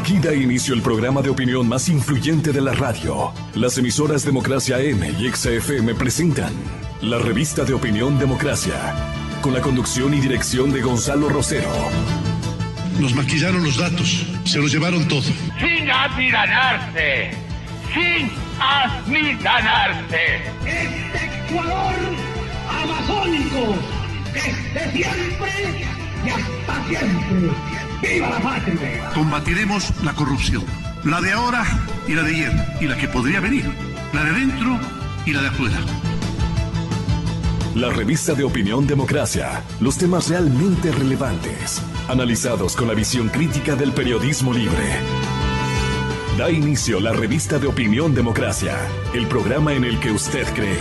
Aquí da inicio el programa de opinión más influyente de la radio. Las emisoras Democracia M y XFM presentan la revista de opinión Democracia, con la conducción y dirección de Gonzalo Rosero. Nos maquillaron los datos, se los llevaron todo. Sin amilanarse, sin amilanarse. Este Ecuador amazónico, desde siempre y hasta siempre. ¡Viva la patria! Combatiremos la corrupción, la de ahora y la de ayer, y la que podría venir, la de dentro y la de afuera. La revista de opinión Democracia, los temas realmente relevantes, analizados con la visión crítica del periodismo libre. Da inicio la revista de opinión Democracia, el programa en el que usted cree.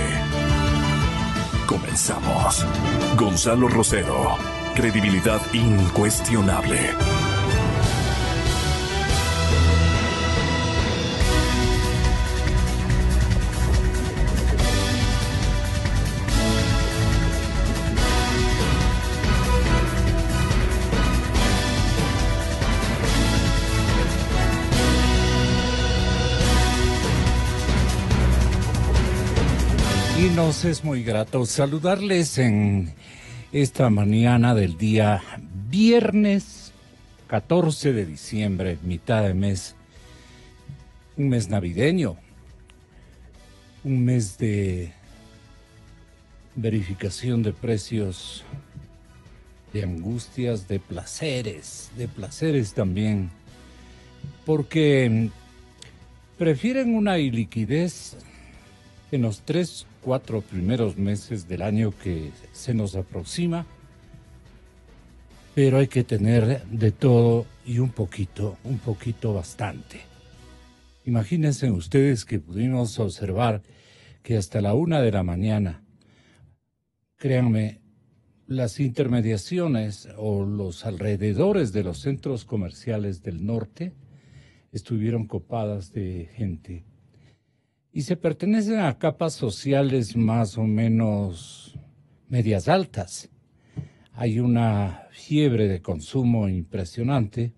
Comenzamos. Gonzalo Rosero, credibilidad incuestionable. Y nos es muy grato saludarles en esta mañana del día viernes 14 de diciembre, mitad de mes, un mes navideño, un mes de verificación de precios, de angustias, de placeres también, porque prefieren una iliquidez en los 3-4 primeros meses del año que se nos aproxima, pero hay que tener de todo y un poquito bastante. Imagínense ustedes que pudimos observar que hasta la 1 de la mañana, créanme, las intermediaciones o los alrededores de los centros comerciales del norte estuvieron copadas de gente. Y se pertenecen a capas sociales más o menos medias altas. Hay una fiebre de consumo impresionante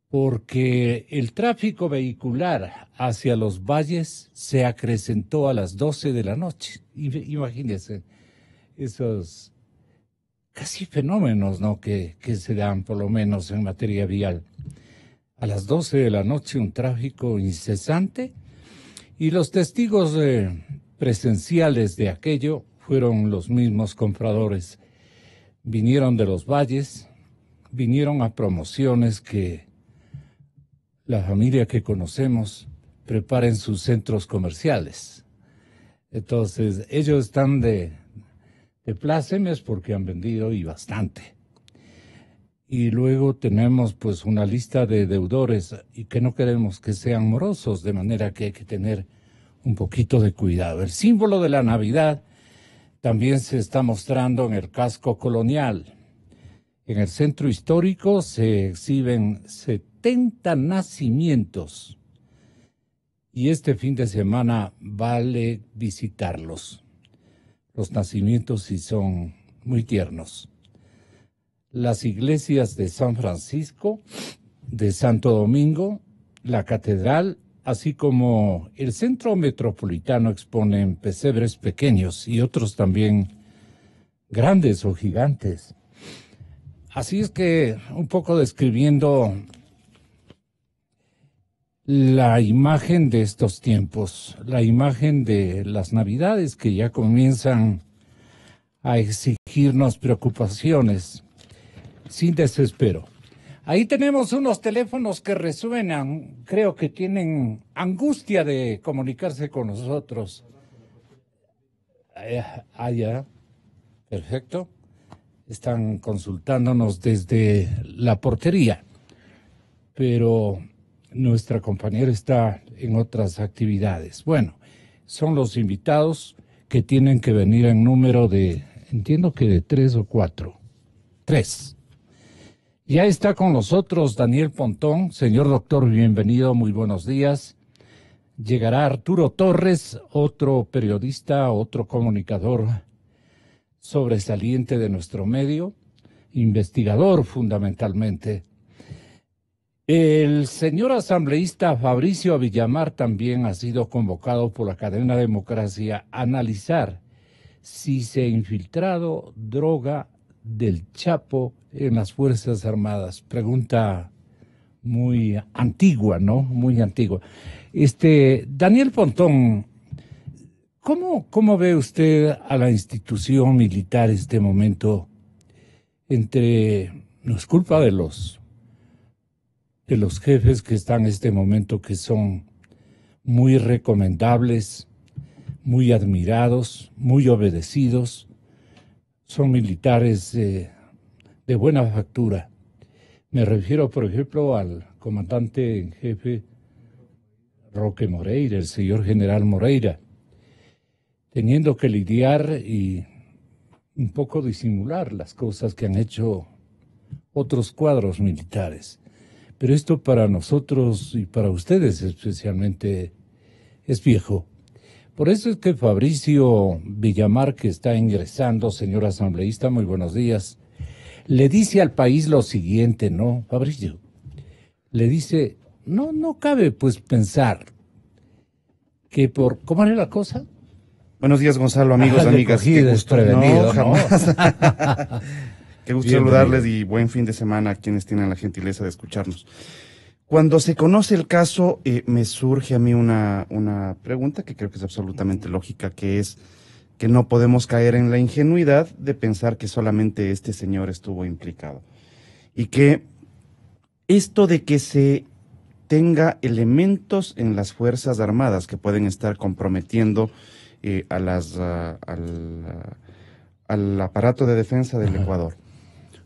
porque el tráfico vehicular hacia los valles se acrecentó a las 12 de la noche. Imagínense esos casi fenómenos, ¿no?, que se dan por lo menos en materia vial. A las 12 de la noche un tráfico incesante. Y los testigos presenciales de aquello fueron los mismos compradores. Vinieron de los valles, vinieron a promociones que la familia que conocemos prepara en sus centros comerciales. Entonces, ellos están de plácemes porque han vendido y bastante. Y luego tenemos pues una lista de deudores y que no queremos que sean morosos, de manera que hay que tener un poquito de cuidado. El símbolo de la Navidad también se está mostrando en el casco colonial. En el centro histórico se exhiben 70 nacimientos y este fin de semana vale visitarlos. Los nacimientos sí son muy tiernos. Las iglesias de San Francisco, de Santo Domingo, la catedral, así como el centro metropolitano exponen pesebres pequeños y otros también grandes o gigantes. Así es que un poco describiendo la imagen de estos tiempos, la imagen de las Navidades que ya comienzan a exigirnos preocupaciones, sin desespero. Ahí tenemos unos teléfonos que resuenan, creo que tienen angustia de comunicarse con nosotros. Ya, perfecto. Están consultándonos desde la portería, pero nuestra compañera está en otras actividades. Bueno, son los invitados que tienen que venir en número de, entiendo que de 3 o 4. 3. Ya está con nosotros Daniel Pontón. Señor doctor, bienvenido, muy buenos días. Llegará Arturo Torres, otro periodista, otro comunicador sobresaliente de nuestro medio, investigador fundamentalmente. El señor asambleísta Fabricio Villamar también ha sido convocado por la cadena Democracia a analizar si se ha infiltrado droga del Chapo en las Fuerzas Armadas. Pregunta muy antigua, ¿no? Muy antigua. Daniel Pontón, ¿cómo ve usted a la institución militar en este momento? No es culpa de los jefes que están en este momento, que son muy recomendables, muy admirados, muy obedecidos, son militares de buena factura. Me refiero, por ejemplo, al comandante en jefe Roque Moreira, el señor general Moreira, teniendo que lidiar y un poco disimular las cosas que han hecho otros cuadros militares. Pero esto para nosotros y para ustedes especialmente es viejo. Por eso es que Fabricio Villamar, que está ingresando, señor asambleísta, muy buenos días, le dice al país lo siguiente, ¿no, Fabricio? Le dice, no cabe pues pensar que ¿cómo era la cosa? Buenos días, Gonzalo, amigos, amigas. Qué gusto, no, jamás. Qué gusto saludarles Bienvenido. y buen fin de semana a quienes tienen la gentileza de escucharnos. Cuando se conoce el caso, me surge a mí una pregunta que creo que es absolutamente lógica, que es que no podemos caer en la ingenuidad de pensar que solamente este señor estuvo implicado. Y que esto de que se tenga elementos en las Fuerzas Armadas que pueden estar comprometiendo al aparato de defensa del Ecuador,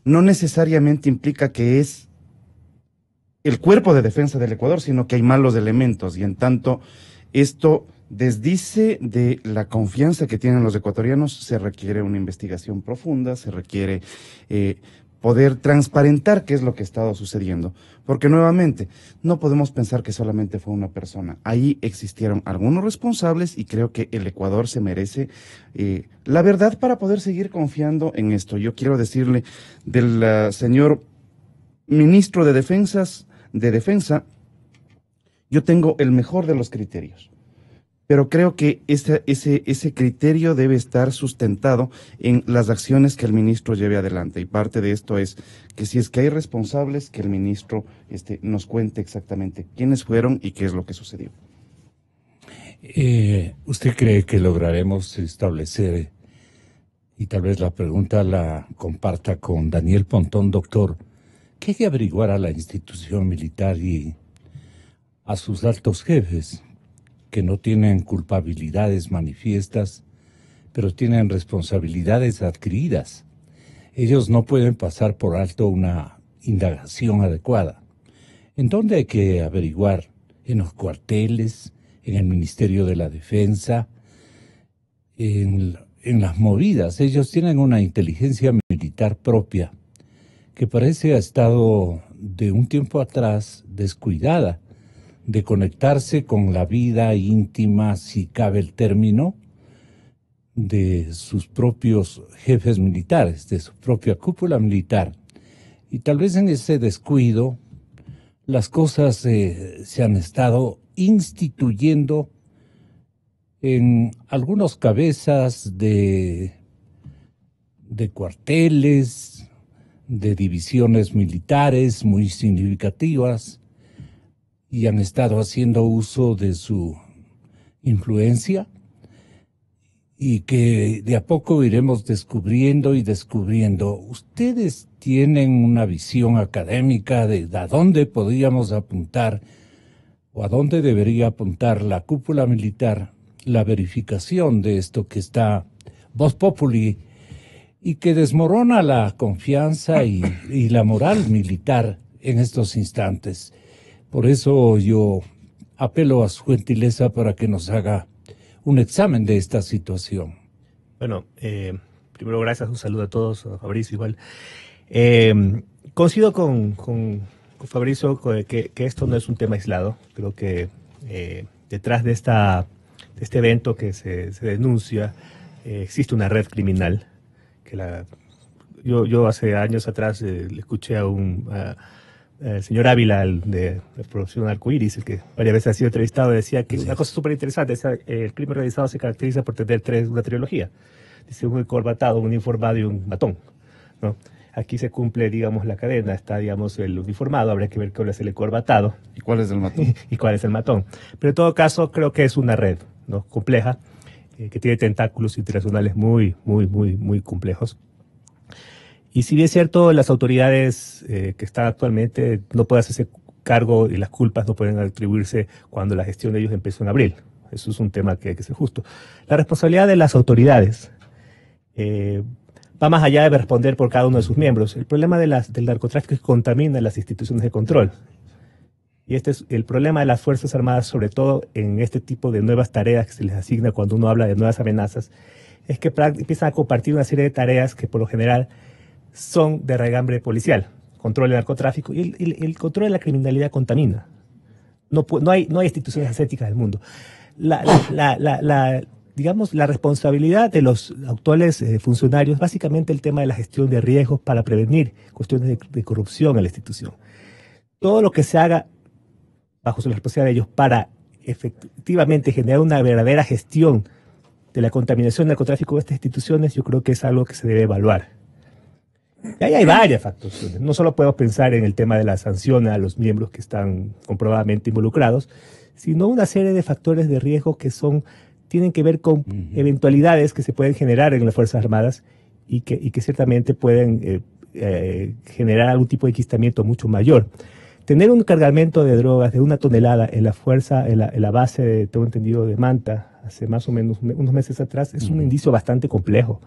no necesariamente implica que es el cuerpo de defensa del Ecuador, sino que hay malos elementos, y en tanto esto desdice de la confianza que tienen los ecuatorianos. Se requiere una investigación profunda, se requiere poder transparentar qué es lo que ha estado sucediendo, porque nuevamente no podemos pensar que solamente fue una persona. Ahí existieron algunos responsables y creo que el Ecuador se merece la verdad para poder seguir confiando en esto. Yo quiero decirle del señor ministro de Defensa, yo tengo el mejor de los criterios, pero creo que ese criterio debe estar sustentado en las acciones que el ministro lleve adelante, y parte de esto es que si es que hay responsables, que el ministro nos cuente exactamente quiénes fueron y qué es lo que sucedió. ¿Usted cree que lograremos establecer, y tal vez la pregunta la comparta con Daniel Pontón, doctor, que hay que averiguar a la institución militar y a sus altos jefes, que no tienen culpabilidades manifiestas, pero tienen responsabilidades adquiridas? Ellos no pueden pasar por alto una indagación adecuada. ¿En dónde hay que averiguar? ¿En los cuarteles? ¿En el Ministerio de la Defensa? ¿En las movidas? Ellos tienen una inteligencia militar propia que parece ha estado de un tiempo atrás descuidada de conectarse con la vida íntima, si cabe el término, de sus propios jefes militares, de su propia cúpula militar. Y tal vez en ese descuido las cosas se han estado instituyendo en algunos cabezas de cuarteles, de divisiones militares muy significativas, y han estado haciendo uso de su influencia, y que de a poco iremos descubriendo y descubriendo. ¿Ustedes tienen una visión académica de a dónde podríamos apuntar o a dónde debería apuntar la cúpula militar la verificación de esto que está Vox Populi y que desmorona la confianza y la moral militar en estos instantes? Por eso yo apelo a su gentileza para que nos haga un examen de esta situación. Bueno, primero gracias, un saludo a todos, a Fabricio igual. Coincido con Fabricio que esto no es un tema aislado. Creo que detrás de este evento que se denuncia existe una red criminal. Yo hace años atrás le escuché a un el señor Ávila, de Producción Arcoíris, el que varias veces ha sido entrevistado, decía que una cosa súper interesante, el crimen organizado se caracteriza por tener una trilogía. Dice, un encorbatado, un uniformado y un matón, ¿no? Aquí se cumple, digamos, la cadena. Está, digamos, el uniformado, habría que ver cuál es el encorbatado. ¿Y cuál es el matón? Y cuál es el matón. Pero en todo caso, creo que es una red, ¿no?, compleja, que tiene tentáculos internacionales muy, muy, muy, muy complejos. Y si bien es cierto, las autoridades que están actualmente no pueden hacerse cargo y las culpas no pueden atribuirse cuando la gestión de ellos empezó en abril. Eso es un tema que hay que ser justo. La responsabilidad de las autoridades va más allá de responder por cada uno de sus miembros. El problema del narcotráfico es que contamina las instituciones de control. Y este es el problema de las Fuerzas Armadas, sobre todo en este tipo de nuevas tareas que se les asigna cuando uno habla de nuevas amenazas, es que empiezan a compartir una serie de tareas que por lo general son de regambre policial, control del narcotráfico, y el control de la criminalidad contamina. No hay instituciones ascéticas del mundo. Digamos, la responsabilidad de los actuales funcionarios, básicamente el tema de la gestión de riesgos para prevenir cuestiones de corrupción en la institución. Todo lo que se haga bajo la responsabilidad de ellos para efectivamente generar una verdadera gestión de la contaminación del narcotráfico de estas instituciones, yo creo que es algo que se debe evaluar. Y ahí hay varias factores. No solo podemos pensar en el tema de la sanción a los miembros que están comprobadamente involucrados, sino una serie de factores de riesgo que tienen que ver con eventualidades que se pueden generar en las Fuerzas Armadas y que ciertamente pueden generar algún tipo de enquistamiento mucho mayor. Tener un cargamento de drogas de 1 tonelada en la base, tengo entendido, de Manta, hace más o menos unos meses atrás, es un indicio bastante complejo.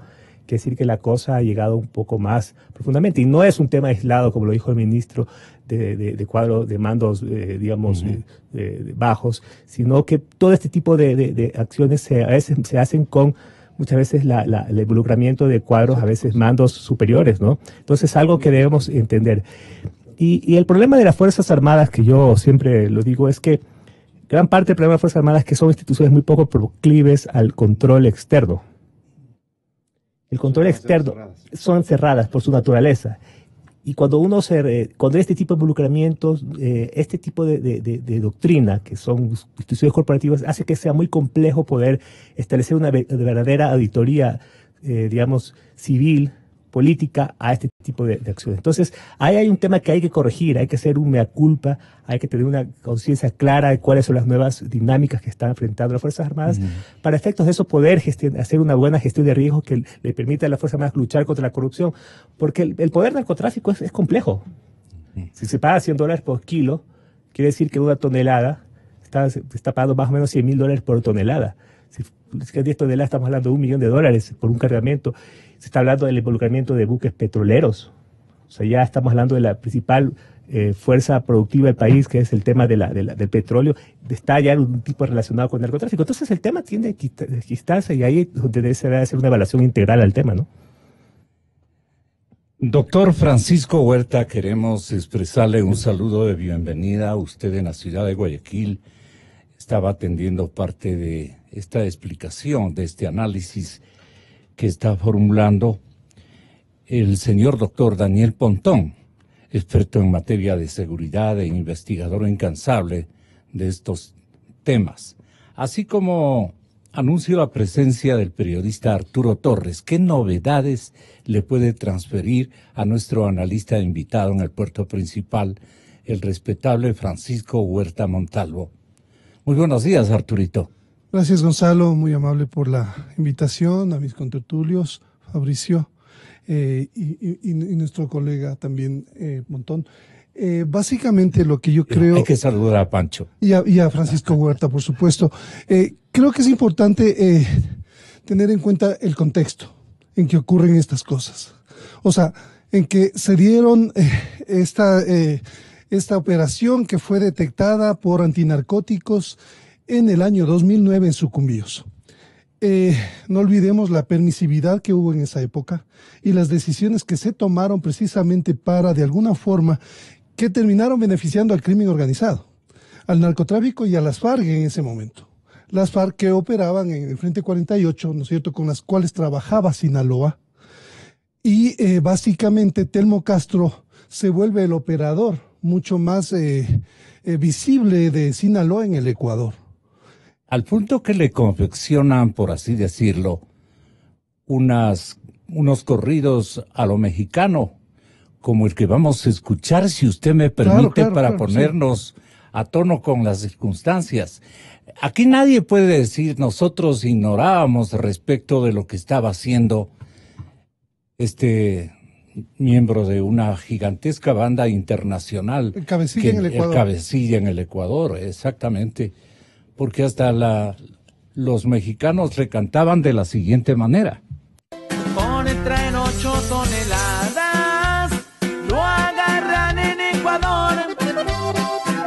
Quiere decir que la cosa ha llegado un poco más profundamente. Y no es un tema aislado, como lo dijo el ministro, de cuadro de mandos, digamos, bajos, sino que todo este tipo de acciones se hacen con muchas veces el involucramiento de cuadros, a veces mandos superiores, ¿no? Entonces es algo que debemos entender. Y el problema de las Fuerzas Armadas, que yo siempre lo digo, es que gran parte del problema de las Fuerzas Armadas es que son instituciones muy poco proclives al control externo. El control externo son cerradas por su naturaleza. Y cuando cuando este tipo de involucramientos, este tipo de doctrina, que son instituciones corporativas, hace que sea muy complejo poder establecer una verdadera auditoría, digamos, civil, política a este tipo de acciones. Entonces, ahí hay un tema que hay que corregir, hay que hacer un mea culpa, hay que tener una conciencia clara de cuáles son las nuevas dinámicas que están enfrentando las Fuerzas Armadas, para efectos de eso poder hacer una buena gestión de riesgos que le permita a las Fuerzas Armadas luchar contra la corrupción, porque el poder narcotráfico es complejo. Si se paga $100 por kilo, quiere decir que 1 tonelada está pagando más o menos $100,000 por tonelada. Si es 10 toneladas, estamos hablando de $1 millón por un cargamento. Se está hablando del involucramiento de buques petroleros. O sea, ya estamos hablando de la principal fuerza productiva del país, que es el tema del petróleo. Está ya un tipo relacionado con el narcotráfico. Entonces el tema tiende a quitarse y ahí es donde se debe hacer una evaluación integral al tema, ¿no? Doctor Francisco Huerta, queremos expresarle un saludo de bienvenida. Usted en la ciudad de Guayaquil estaba atendiendo parte de esta explicación, de este análisis que está formulando el señor doctor Daniel Pontón, experto en materia de seguridad e investigador incansable de estos temas. Así como anuncio la presencia del periodista Arturo Torres. ¿Qué novedades le puede transferir a nuestro analista invitado en el puerto principal, el respetable Francisco Huerta Montalvo? Muy buenos días, Arturito. Gracias, Gonzalo, muy amable por la invitación, a mis contertulios, Fabricio, y nuestro colega también, Montón. Básicamente lo que yo creo... Hay que saludar a Pancho. Y a Francisco Huerta, por supuesto. Creo que es importante tener en cuenta el contexto en que ocurren estas cosas. O sea, en que se dieron esta operación que fue detectada por antinarcóticos en el año 2009 en Sucumbíos. No olvidemos la permisividad que hubo en esa época y las decisiones que se tomaron precisamente para, de alguna forma, que terminaron beneficiando al crimen organizado, al narcotráfico y a las FARC en ese momento. Las FARC que operaban en el Frente 48, ¿no es cierto?, con las cuales trabajaba Sinaloa. Y básicamente Telmo Castro se vuelve el operador mucho más visible de Sinaloa en el Ecuador. Al punto que le confeccionan, por así decirlo, unos corridos a lo mexicano, como el que vamos a escuchar, si usted me permite, para ponernos a tono con las circunstancias. Aquí nadie puede decir, nosotros ignorábamos respecto de lo que estaba haciendo este miembro de una gigantesca banda internacional. El cabecilla en el Ecuador. El cabecilla en el Ecuador, exactamente. Porque hasta los mexicanos le cantaban de la siguiente manera. Traen 8 toneladas, lo agarran en Ecuador,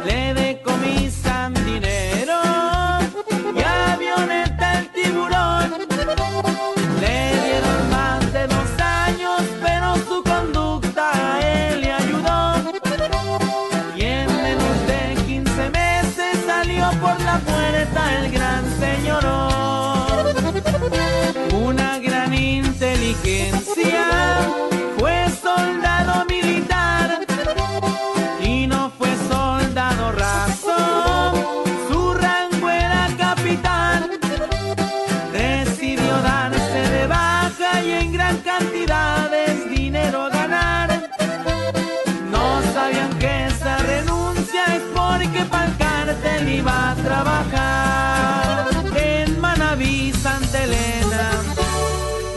le decomisan dinero y avioneta el tiburón. Le dieron más de 2 años, pero su conducta a él le ayudó. Y en menos de 15 meses salió por la puerta el gran señorón. Una gran inteligencia, fue soldado militar y no fue soldado raso, su rango era capitán. Decidió darse de baja y en gran cantidades dinero ganar. No sabían que esa renuncia es porque para el cártel iba a trabajar en Manabí, Santa Elena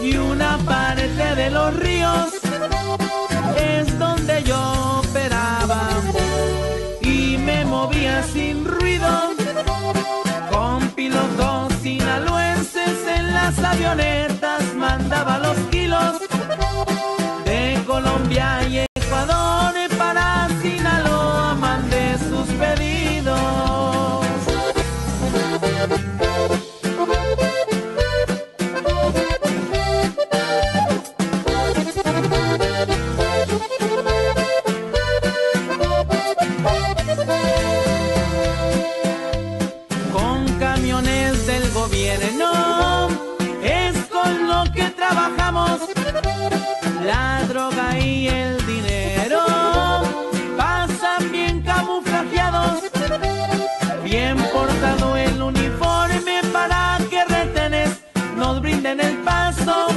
y una parte de los ríos es donde yo operaba y me movía sin ruido con pilotos sinaloenses en las avionetas, mandaba los kilos de Colombia y Ecuador para Sinaloa, mandé sus pedidos. Con camiones del gobierno es con lo que trabajamos, la droga y el dinero pasan bien camuflajeados, bien portado el uniforme para que retenes nos brinden el paso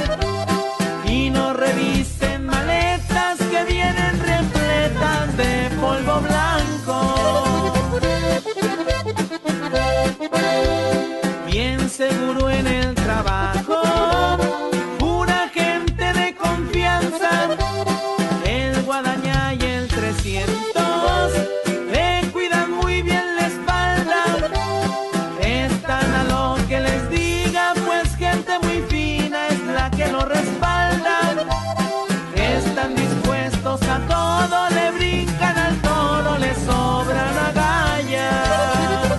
y nos revisen maletas que vienen repletas de polvo blanco. Bien seguro en el trabajo, una gente de confianza, el Guadaña y el 300 le cuidan muy bien la espalda, están a lo que les diga, pues gente muy fina es la que lo respalda, están dispuestos a todo, le brincan al toro, le sobran agallas.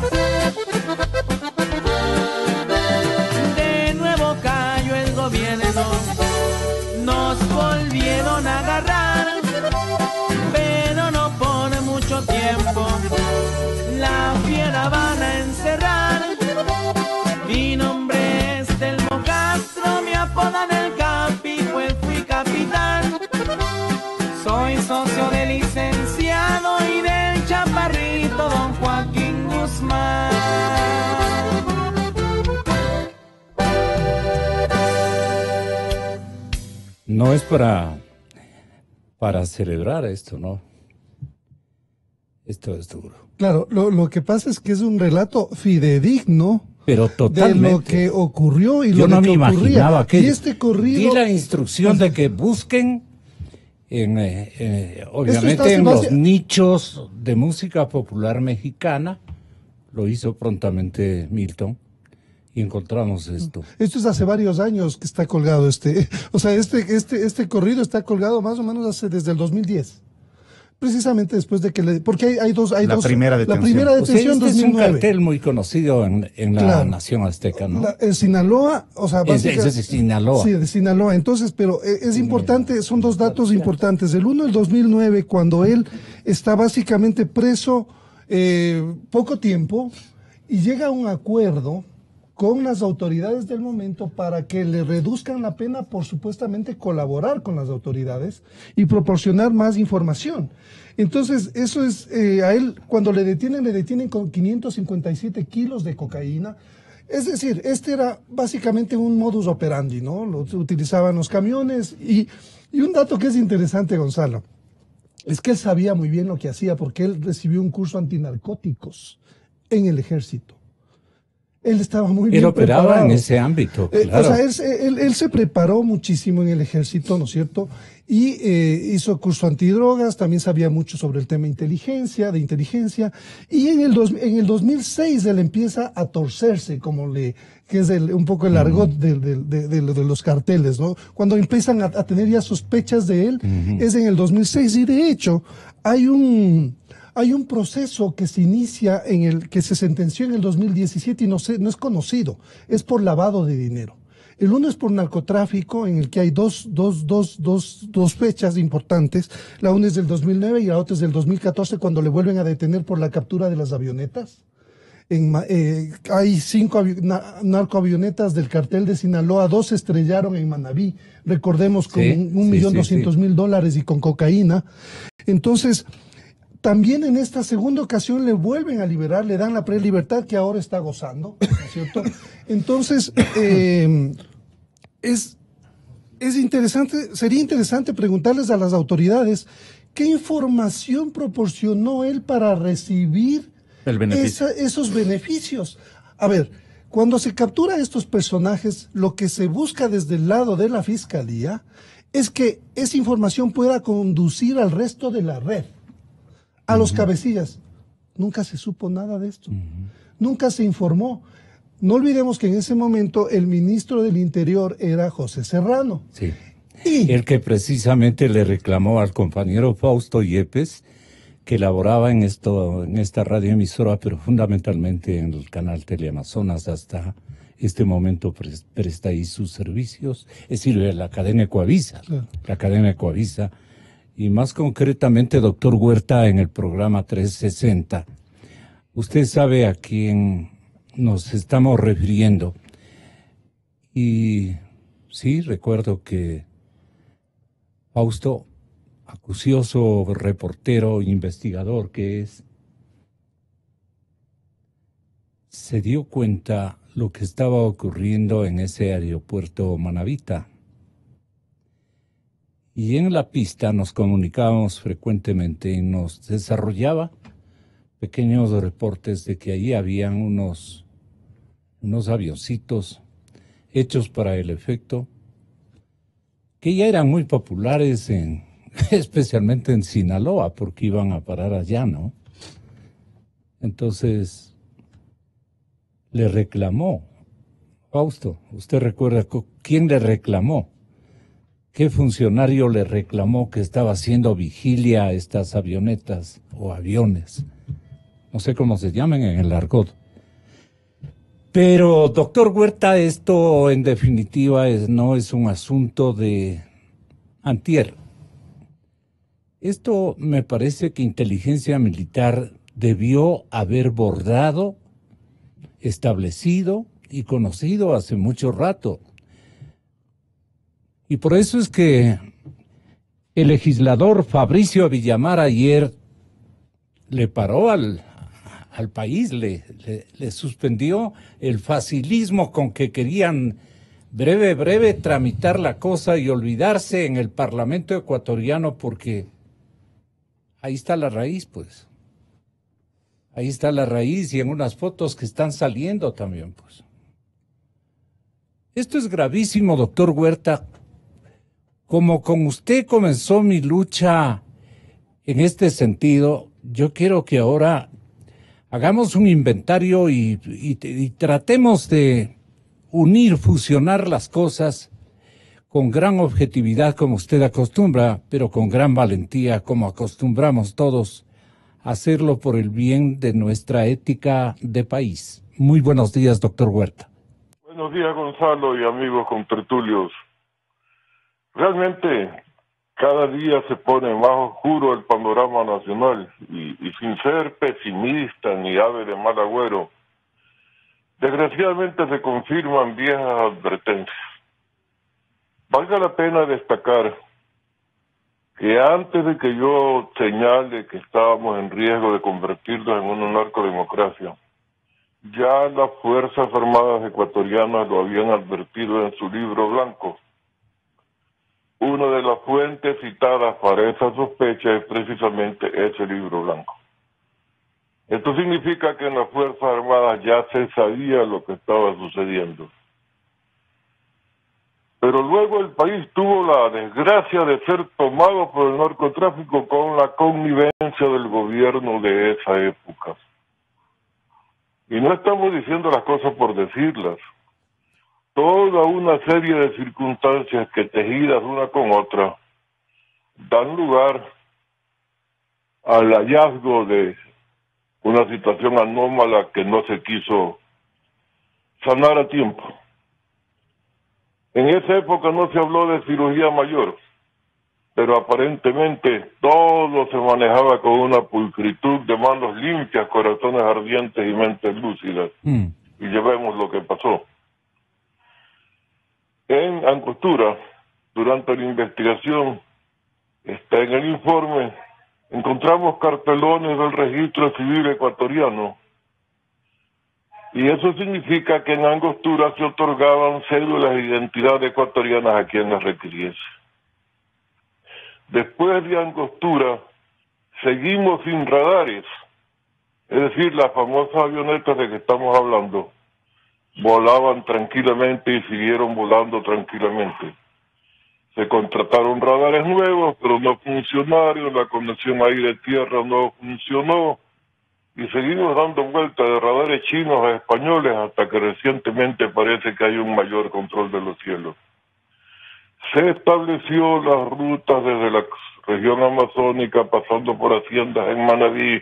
De nuevo cayó el gobierno, nos volvieron a agarrar, pero no por mucho tiempo, la fiera van a encerrar. Mi nombre es Telmo Castro, me apodan el Capi, pues fui capitán. Soy socio del licenciado y del chaparrito don Joaquín Guzmán. No es para celebrar esto, ¿no? Esto es duro. Claro, lo que pasa es que es un relato fidedigno, pero totalmente, de lo que ocurrió y yo lo no que me ocurría. imaginaba que y este corrido, di la instrucción de que busquen obviamente en los nichos de música popular mexicana. Lo hizo prontamente Milton y encontramos esto. Esto es hace varios años que está colgado o sea, este corrido está colgado más o menos desde el 2010. Precisamente después de que porque hay dos. La primera detención. La primera detención, este 2009. es un cartel muy conocido en la nación azteca, ¿no? En Sinaloa, o sea, es de Sinaloa. Sí, de Sinaloa. Entonces, pero es importante, son dos datos importantes. El uno, el 2009, cuando él está básicamente preso poco tiempo y llega a un acuerdo con las autoridades del momento para que le reduzcan la pena por supuestamente colaborar con las autoridades y proporcionar más información. Entonces, eso es, a él cuando le detienen con 557 kilos de cocaína. Es decir, este era básicamente un modus operandi, ¿no? Lo utilizaban los camiones y un dato que es interesante, Gonzalo, es que él sabía muy bien lo que hacía porque él recibió un curso antinarcóticos en el ejército. Él estaba muy bien preparado. Él operaba en ese ámbito, claro. O sea, él se preparó muchísimo en el ejército, ¿no es cierto? Y hizo curso antidrogas, también sabía mucho sobre el tema de inteligencia. Y en el 2006 él empieza a torcerse, que es un poco el argot de los carteles, ¿no? Cuando empiezan a tener ya sospechas de él, es en el 2006. Y de hecho, hay un proceso que se inicia que se sentenció en el 2017 y no es conocido, es por lavado de dinero. El uno es por narcotráfico, en el que hay dos fechas importantes. La una es del 2009 y la otra es del 2014, cuando le vuelven a detener por la captura de las avionetas. Hay 5 narcoavionetas del cartel de Sinaloa, 2 se estrellaron en Manabí, recordemos, con $1.200.000 y con cocaína. Entonces, también en esta segunda ocasión le vuelven a liberar, le dan la prelibertad que ahora está gozando, ¿no es cierto? Entonces, es interesante, sería interesante preguntarles a las autoridades qué información proporcionó él para recibir esos beneficios. A ver, cuando se captura a estos personajes, lo que se busca desde el lado de la fiscalía es que esa información pueda conducir al resto de la red, a los cabecillas. Nunca se supo nada de esto. Nunca se informó. No olvidemos que en ese momento el ministro del Interior era José Serrano. Sí. Y el que precisamente le reclamó al compañero Fausto Yepes, que laboraba en esta radioemisora, pero fundamentalmente en el canal Teleamazonas, hasta este momento presta ahí sus servicios, es decir, la cadena Ecoavisa, la cadena Ecoavisa, y más concretamente, doctor Huerta, en el programa 360. Usted sabe a quién nos estamos refiriendo. Y sí, recuerdo que Fausto, acucioso reportero, investigador que es, se dio cuenta lo que estaba ocurriendo en ese aeropuerto Manabita. Y en la pista nos comunicábamos frecuentemente y nos desarrollaba pequeños reportes de que allí habían unos avioncitos hechos para el efecto, que ya eran muy populares especialmente en Sinaloa, porque iban a parar allá, ¿no? Entonces, le reclamó, Fausto, ¿usted recuerda quién le reclamó? ¿Qué funcionario le reclamó que estaba haciendo vigilia a estas avionetas o aviones? No sé cómo se llaman en el argot. Pero, doctor Huerta, esto en definitiva no es un asunto de antier. Esto me parece que inteligencia militar debió haber bordado, establecido y conocido hace mucho rato. Y por eso es que el legislador Fabricio Villamar ayer le paró al país, le suspendió el facilismo con que querían breve tramitar la cosa y olvidarse en el Parlamento ecuatoriano, porque ahí está la raíz, pues. Ahí está la raíz y en unas fotos que están saliendo también, pues. Esto es gravísimo, doctor Huerta. Como con usted comenzó mi lucha en este sentido, yo quiero que ahora hagamos un inventario y tratemos de unir, fusionar las cosas con gran objetividad, como usted acostumbra, pero con gran valentía, como acostumbramos todos a hacerlo por el bien de nuestra ética de país. Muy buenos días, doctor Huerta. Buenos días, Gonzalo y amigos contertulios. Realmente, cada día se pone más oscuro el panorama nacional y sin ser pesimista ni ave de mal agüero, Desgraciadamente se confirman viejas advertencias. Valga la pena destacar que antes de que yo señale que estábamos en riesgo de convertirnos en una narcodemocracia, ya las Fuerzas Armadas ecuatorianas lo habían advertido en su libro blanco. Una de las fuentes citadas para esa sospecha es precisamente ese libro blanco. Esto significa que en las Fuerzas Armadas ya se sabía lo que estaba sucediendo. Pero luego el país tuvo la desgracia de ser tomado por el narcotráfico con la connivencia del gobierno de esa época. Y no estamos diciendo las cosas por decirlas. Toda una serie de circunstancias que tejidas una con otra dan lugar al hallazgo de una situación anómala que no se quiso sanar a tiempo. En esa época no se habló de cirugía mayor, pero aparentemente todo se manejaba con una pulcritud de manos limpias, corazones ardientes y mentes lúcidas. Y ya vemos lo que pasó. En Angostura, durante la investigación, está en el informe, encontramos cartelones del registro civil ecuatoriano. Y eso significa que en Angostura se otorgaban cédulas de identidad ecuatorianas a quienes requiriese. Después de Angostura, seguimos sin radares. Es decir, las famosas avionetas de que estamos hablando volaban tranquilamente y siguieron volando tranquilamente. Se contrataron radares nuevos, pero no funcionaron, la conexión aire-tierra no funcionó, y seguimos dando vueltas de radares chinos a españoles hasta que recientemente parece que hay un mayor control de los cielos. Se estableció las rutas desde la región amazónica, pasando por haciendas en Manabí,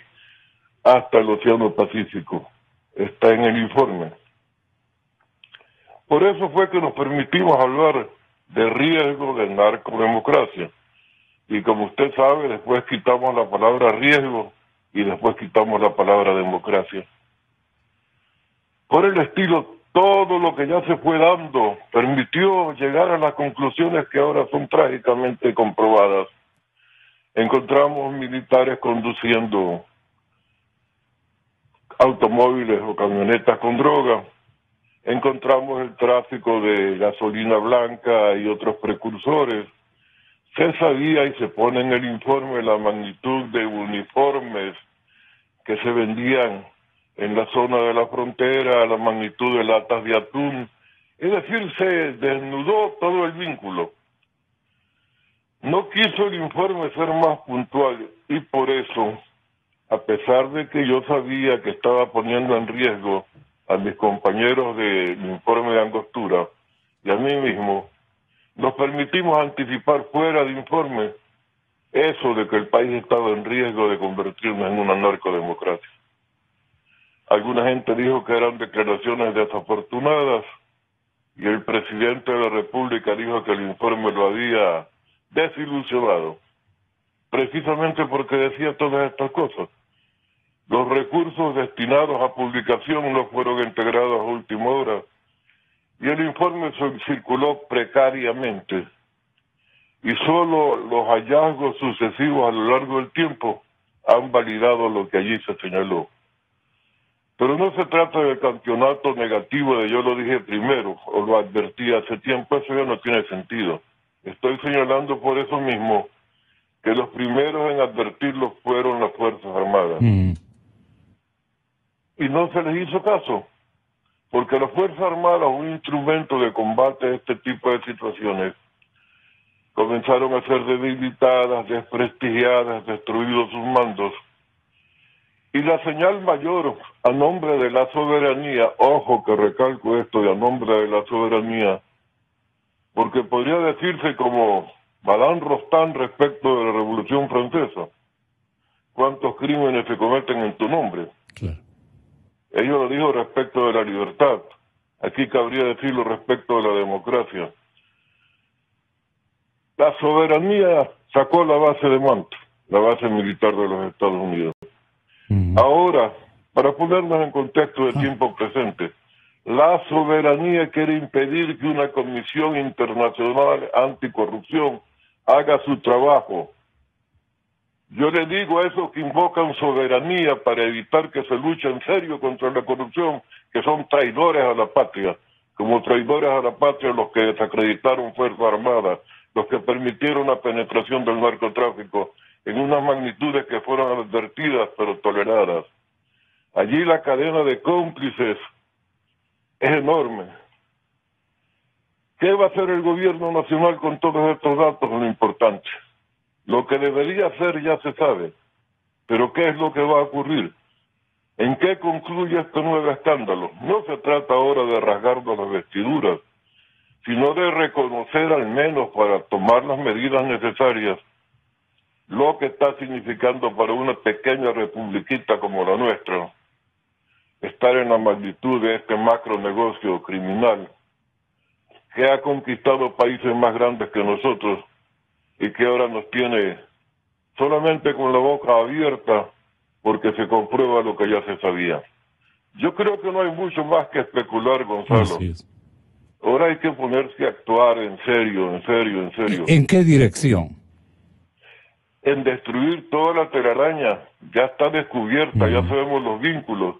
hasta el Océano Pacífico. Está en el informe. Por eso fue que nos permitimos hablar de riesgo de narcodemocracia. Y como usted sabe, después quitamos la palabra riesgo y después quitamos la palabra democracia. Por el estilo, todo lo que ya se fue dando permitió llegar a las conclusiones que ahora son trágicamente comprobadas. Encontramos militares conduciendo automóviles o camionetas con droga. Encontramos el tráfico de gasolina blanca y otros precursores. Se sabía y se pone en el informe la magnitud de uniformes que se vendían en la zona de la frontera, la magnitud de latas de atún. Es decir, se desnudó todo el vínculo. No quiso el informe ser más puntual y por eso, a pesar de que yo sabía que estaba poniendo en riesgo a mis compañeros del informe de Angostura y a mí mismo, nos permitimos anticipar fuera de informe eso de que el país estaba en riesgo de convertirnos en una narcodemocracia. Alguna gente dijo que eran declaraciones desafortunadas y el presidente de la República dijo que el informe lo había desilusionado, precisamente porque decía todas estas cosas. Los recursos destinados a publicación no fueron integrados a última hora y el informe circuló precariamente y solo los hallazgos sucesivos a lo largo del tiempo han validado lo que allí se señaló. Pero no se trata del campeonato negativo de yo lo dije primero o lo advertí hace tiempo, eso ya no tiene sentido. Estoy señalando por eso mismo que los primeros en advertirlo fueron las Fuerzas Armadas. Y no se les hizo caso, porque las Fuerzas Armadas, un instrumento de combate a este tipo de situaciones, comenzaron a ser debilitadas, desprestigiadas, destruidos sus mandos. Y la señal mayor a nombre de la soberanía, ojo que recalco esto de a nombre de la soberanía, porque podría decirse como Madame Rostand respecto de la Revolución Francesa, ¿cuántos crímenes se cometen en tu nombre? Claro. Ella lo dijo respecto de la libertad. Aquí cabría decirlo respecto de la democracia. La soberanía sacó la base de Manta, la base militar de los Estados Unidos. Ahora, para ponernos en contexto de tiempo presente, La soberanía quiere impedir que una comisión internacional anticorrupción haga su trabajo. Yo le digo a esos que invocan soberanía para evitar que se luche en serio contra la corrupción, que son traidores a la patria, como traidores a la patria los que desacreditaron Fuerzas Armadas, los que permitieron la penetración del narcotráfico en unas magnitudes que fueron advertidas pero toleradas. Allí la cadena de cómplices es enorme. ¿Qué va a hacer el gobierno nacional con todos estos datos? Lo importante. Lo que debería hacer ya se sabe, pero ¿qué es lo que va a ocurrir? ¿En qué concluye este nuevo escándalo? No se trata ahora de rasgarnos las vestiduras, sino de reconocer al menos para tomar las medidas necesarias lo que está significando para una pequeña republiquita como la nuestra estar en la magnitud de este macro negocio criminal que ha conquistado países más grandes que nosotros y que ahora nos tiene solamente con la boca abierta porque se comprueba lo que ya se sabía. Yo creo que no hay mucho más que especular, Gonzalo. Ahora hay que ponerse a actuar en serio, en serio, en serio. ¿En qué dirección? En destruir toda la telaraña. Ya está descubierta, ya sabemos los vínculos.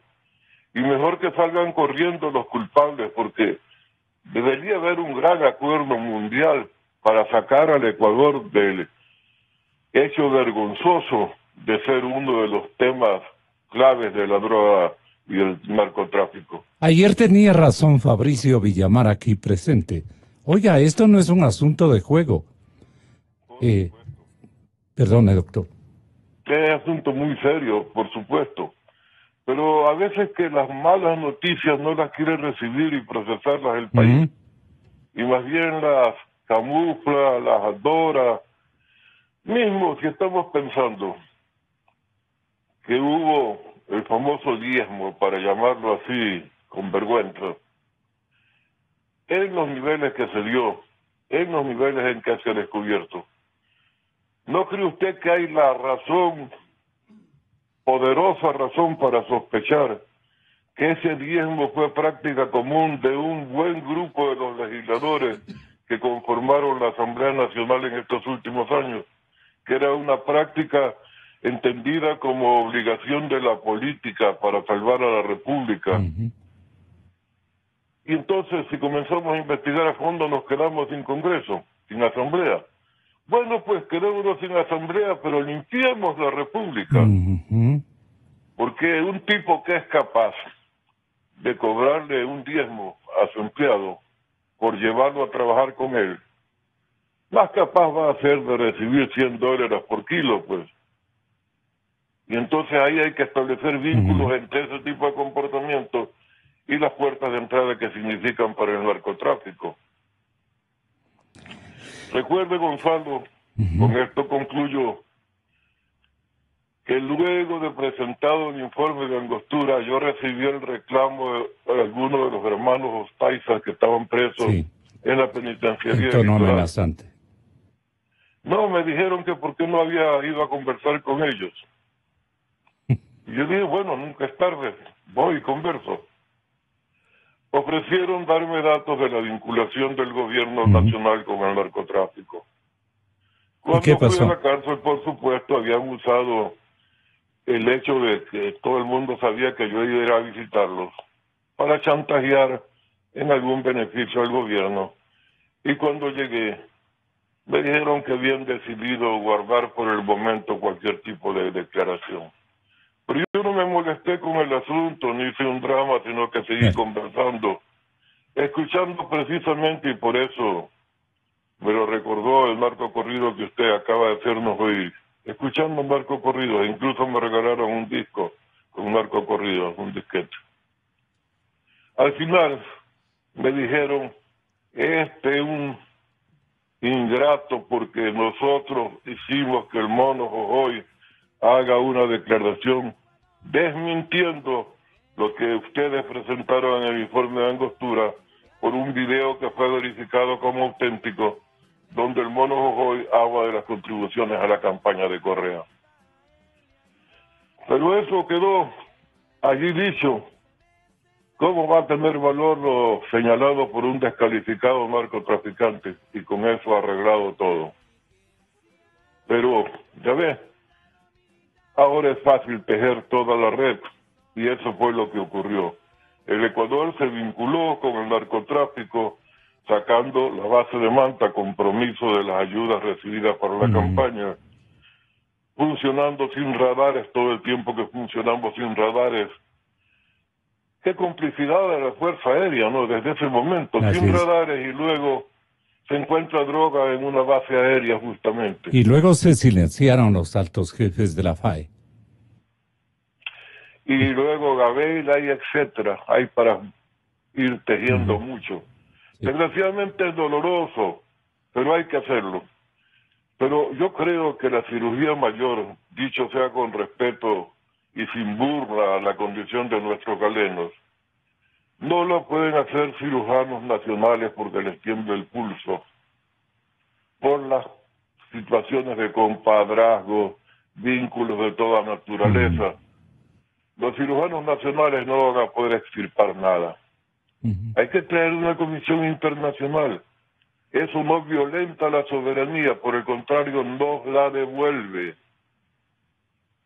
Y mejor que salgan corriendo los culpables, porque debería haber un gran acuerdo mundial para sacar al Ecuador del hecho vergonzoso de ser uno de los temas claves de la droga y el narcotráfico. Ayer tenía razón Fabricio Villamar aquí presente. Oiga, esto no es un asunto de juego. Perdone, doctor. Es un asunto muy serio, por supuesto. Pero a veces que las malas noticias no las quiere recibir y procesarlas el país. Y más bien las camufla, las adora. Mismo si estamos pensando que hubo el famoso diezmo, para llamarlo así, con vergüenza, en los niveles que se dio, en los niveles en que se ha descubierto. ¿No cree usted que hay la razón, poderosa razón para sospechar que ese diezmo fue práctica común de un buen grupo de los legisladores que conformaron la Asamblea Nacional en estos últimos años, que era una práctica entendida como obligación de la política para salvar a la República? Y entonces, si comenzamos a investigar a fondo, nos quedamos sin Congreso, sin Asamblea. Bueno, pues quedémonos sin Asamblea, pero limpiemos la República. Porque un tipo que es capaz de cobrarle un diezmo a su empleado por llevarlo a trabajar con él, más capaz va a ser de recibir $100 por kilo, pues. Y entonces ahí hay que establecer vínculos entre ese tipo de comportamiento y las puertas de entrada que significan para el narcotráfico. Recuerde, Gonzalo, con esto concluyo, que luego de presentado el informe de Angostura, yo recibí el reclamo de algunos de los hermanos Ostaiza que estaban presos en la penitenciaría. En tono amenazante. No, me dijeron que por qué no había ido a conversar con ellos. Y yo dije, bueno, nunca es tarde, voy y converso. Ofrecieron darme datos de la vinculación del gobierno nacional con el narcotráfico. Cuando ¿Y qué pasó? fui a la cárcel, por supuesto, habían usado el hecho de que todo el mundo sabía que yo iba a ir a visitarlos para chantajear en algún beneficio al gobierno. Y cuando llegué, me dijeron que habían decidido guardar por el momento cualquier tipo de declaración. Pero yo no me molesté con el asunto, ni hice un drama, sino que seguí conversando, escuchando precisamente, y por eso me lo recordó el narco corrido que usted acaba de hacernos hoy, escuchando narco corrido, e incluso me regalaron un disco con narco corrido, un disquete. Al final me dijeron, un ingrato porque nosotros hicimos que el mono Jojoy haga una declaración desmintiendo lo que ustedes presentaron en el informe de Angostura por un video que fue verificado como auténtico, donde el mono Jojoy habla de las contribuciones a la campaña de Correa. Pero eso quedó allí dicho, ¿Cómo va a tener valor lo señalado por un descalificado narcotraficante y con eso arreglado todo? Pero, ya ves, ahora es fácil tejer toda la red y eso fue lo que ocurrió. El Ecuador se vinculó con el narcotráfico sacando la base de Manta, compromiso de las ayudas recibidas para la campaña, funcionando sin radares todo el tiempo que funcionamos sin radares. Qué complicidad de la Fuerza Aérea, ¿no? Desde ese momento, Así sin es. radares, y luego se encuentra droga en una base aérea justamente. Y luego se silenciaron los altos jefes de la FAE. Y luego Gabeira y etcétera, hay para ir tejiendo mucho. Sí. Desgraciadamente es doloroso, pero hay que hacerlo. Pero yo creo que la cirugía mayor, dicho sea con respeto y sin burla a la condición de nuestros galenos, no lo pueden hacer cirujanos nacionales porque les tiembla el pulso, por las situaciones de compadrazgo, vínculos de toda naturaleza. Los cirujanos nacionales no van a poder extirpar nada. Hay que traer una comisión internacional. Eso no violenta la soberanía, por el contrario, nos la devuelve.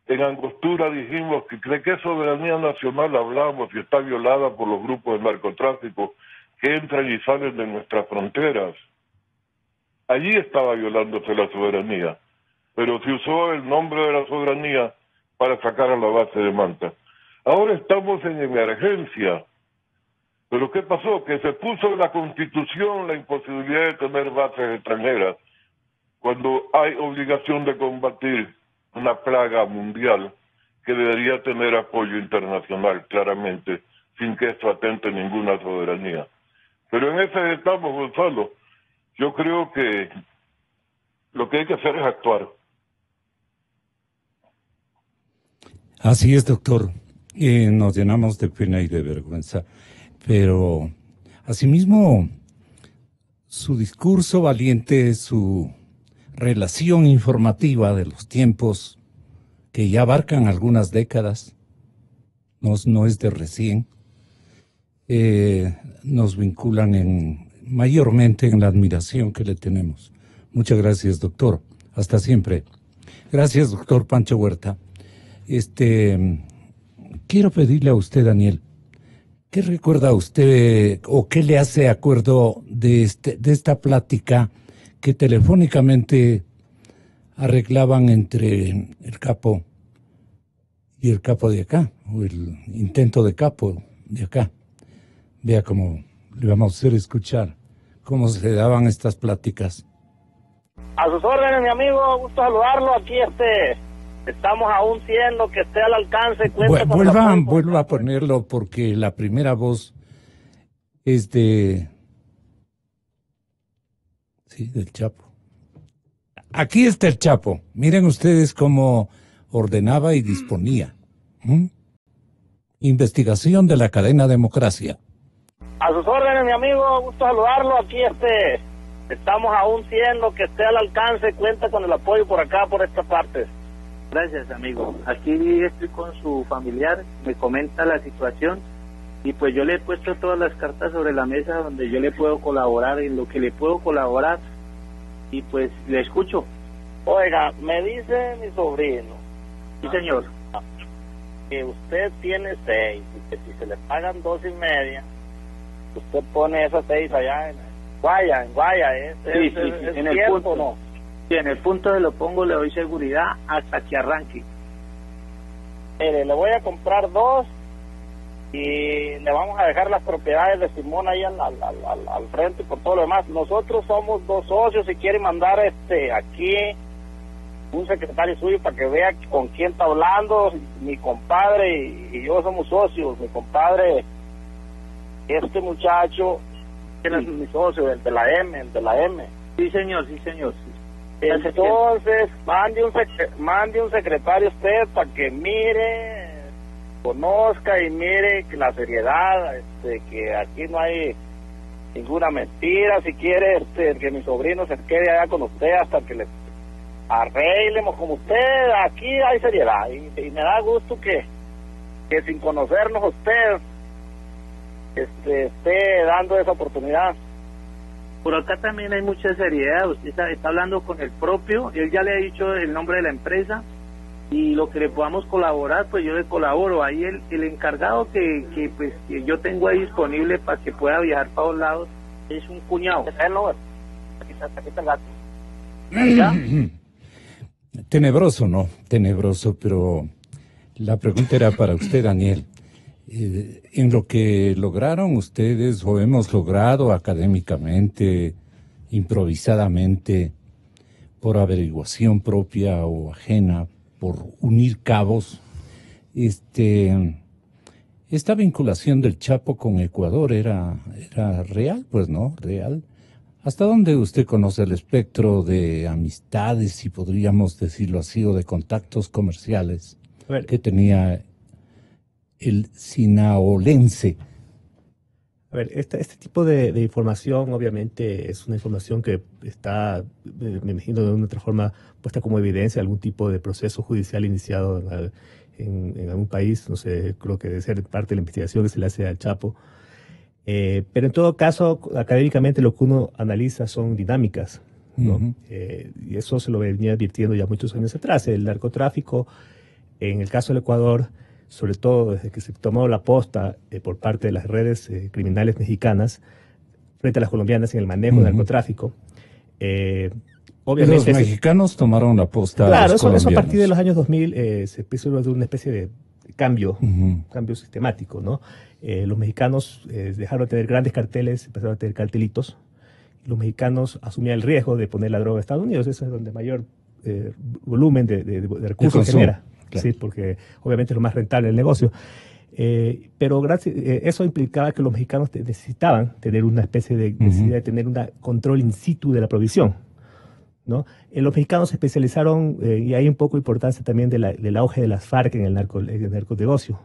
En Angostura dijimos que de qué soberanía nacional hablamos y está violada por los grupos de narcotráfico que entran y salen de nuestras fronteras. Allí estaba violándose la soberanía, pero se usó el nombre de la soberanía para sacar a la base de Manta. Ahora estamos en emergencia. ¿Pero qué pasó? Que se puso en la Constitución la imposibilidad de tener bases extranjeras cuando hay obligación de combatir una plaga mundial que debería tener apoyo internacional, claramente, sin que esto atente ninguna soberanía. Pero en ese estamos, Gonzalo. Yo creo que lo que hay que hacer es actuar. Así es, doctor. Nos llenamos de pena y de vergüenza. Pero, asimismo, su discurso valiente, su relación informativa de los tiempos que ya abarcan algunas décadas, no es de recién, nos vinculan mayormente en la admiración que le tenemos. Muchas gracias, doctor. Hasta siempre. Gracias, doctor Pancho Huerta. Quiero pedirle a usted, Daniel, ¿qué recuerda usted o qué le hace acuerdo de esta plática que telefónicamente arreglaban entre el capo y el capo de acá, o el intento de capo de acá? Vea cómo le vamos a hacer escuchar cómo se daban estas pláticas. A sus órdenes, mi amigo, gusto saludarlo. Aquí estamos aún siendo que esté al alcance. Vuelva a ponerlo porque la primera voz es del Chapo. Aquí está el Chapo. Miren ustedes cómo ordenaba y disponía. Investigación de la cadena Democracia. A sus órdenes, mi amigo, gusto saludarlo. Aquí estamos aún siendo que esté al alcance. Cuenta con el apoyo por acá, por esta parte. Gracias, amigo. Aquí estoy con su familiar, me comenta la situación y pues yo le he puesto todas las cartas sobre la mesa donde yo le puedo colaborar, en lo que le puedo colaborar, y pues le escucho. Oiga, me dice mi sobrino. Sí, señor. Que usted tiene 6 y que si se le pagan 2.5, usted pone esas 6 allá en Guaya, sí, en el punto, ¿no? Sí, en el punto de lo pongo, le doy seguridad hasta que arranque. Mire, le voy a comprar 2 y le vamos a dejar las propiedades de Simón ahí al frente y por todo lo demás. Nosotros somos 2 socios. Si quiere mandar aquí un secretario suyo para que vea con quién está hablando, mi compadre y yo somos socios. Mi compadre, este muchacho, ¿quién es mi socio? El de la M. Sí, señor, sí, señor. Entonces, mande un secretario usted para que mire, conozca y mire que la seriedad, que aquí no hay ninguna mentira. Si quiere que mi sobrino se quede allá con usted hasta que le arreglemos como usted, aquí hay seriedad y me da gusto que sin conocernos usted esté dando esa oportunidad. Por acá también hay mucha seriedad. Usted está hablando con el propio, él ya le ha dicho el nombre de la empresa, y lo que le podamos colaborar, pues yo le colaboro. Ahí el encargado que yo tengo ahí disponible para que pueda viajar para los lados es un cuñado. Aquí está el gato. ¿Ya? Tenebroso, ¿no? Tenebroso, pero la pregunta era para usted, Daniel. En lo que lograron ustedes o hemos logrado académicamente, improvisadamente, por averiguación propia o ajena, por unir cabos, esta vinculación del Chapo con Ecuador era real, pues, ¿no? Real. ¿Hasta dónde usted conoce el espectro de amistades, si podríamos decirlo así, o de contactos comerciales que tenía el sinaolense? A ver, este tipo de información obviamente es una información que está, me imagino de una otra forma, puesta como evidencia de algún tipo de proceso judicial iniciado en algún país. No sé, creo que debe ser parte de la investigación que se le hace al Chapo. Pero en todo caso, académicamente lo que uno analiza son dinámicas, ¿no? Y eso se lo venía advirtiendo ya muchos años atrás. El narcotráfico, en el caso del Ecuador, sobre todo desde que se tomó la posta por parte de las redes criminales mexicanas frente a las colombianas en el manejo del narcotráfico, obviamente... Los mexicanos tomaron la posta. Claro, eso a partir de los años 2000 se empezó a hacer una especie de cambio, cambio sistemático, ¿no? Los mexicanos dejaron de tener grandes carteles, empezaron a tener cartelitos, y los mexicanos asumían el riesgo de poner la droga a Estados Unidos. Eso es donde mayor volumen de recursos genera. Claro. Sí, porque obviamente es lo más rentable del negocio. Pero eso implicaba que los mexicanos necesitaban tener una especie de necesidad de tener un control in situ de la provisión, ¿no? Los mexicanos se especializaron, y hay un poco de importancia también del auge de las FARC en el narconegocio,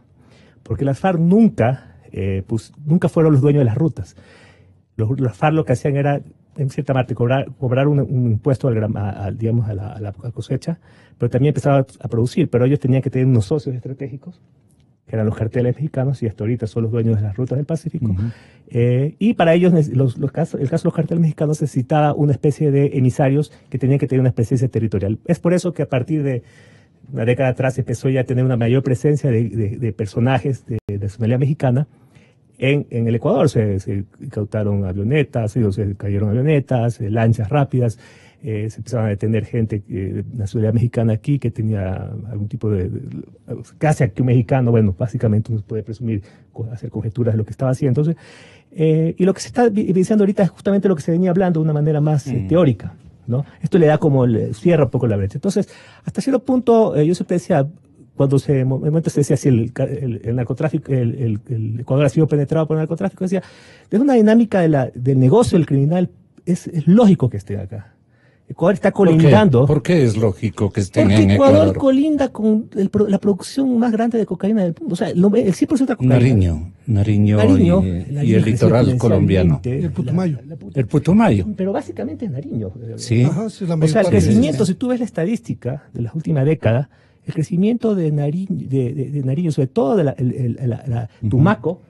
porque las FARC nunca fueron los dueños de las rutas. Las FARC lo que hacían era, en cierta parte, cobrar un impuesto a la cosecha, pero también empezaban a producir, pero ellos tenían que tener unos socios estratégicos, que eran los carteles mexicanos, y hasta ahorita son los dueños de las rutas del Pacífico. Y para ellos, el caso de los carteles mexicanos necesitaba una especie de emisarios que tenían que tener una presencia territorial. Es por eso que a partir de una década atrás empezó ya a tener una mayor presencia de personajes de nacionalidad mexicana en el Ecuador. Se incautaron avionetas, se cayeron avionetas, lanchas rápidas. Se empezaron a detener gente de nacionalidad mexicana aquí que tenía algún tipo casi aquí un mexicano. Bueno, básicamente uno puede presumir, hacer conjeturas de lo que estaba haciendo. Entonces, y lo que se está evidenciando ahorita es justamente lo que se venía hablando de una manera más teórica, ¿no? Esto le da cierra un poco la brecha. Entonces, hasta cierto punto, yo siempre decía, cuando en un momento se decía si el narcotráfico, el Ecuador ha sido penetrado por el narcotráfico, decía, desde una dinámica del negocio del criminal, es lógico que esté acá. Ecuador está colindando. ¿Por qué es lógico que estén en Ecuador? Ecuador Colinda con la producción más grande de cocaína del mundo. O sea, el 100% de cocaína. Nariño y el litoral colombiano. El Putumayo. El Putumayo. Pero básicamente es Nariño. Sí. Ajá, sí, o sea, el crecimiento, si tú ves la estadística de las últimas décadas, el crecimiento de Nariño, sobre todo de Tumaco,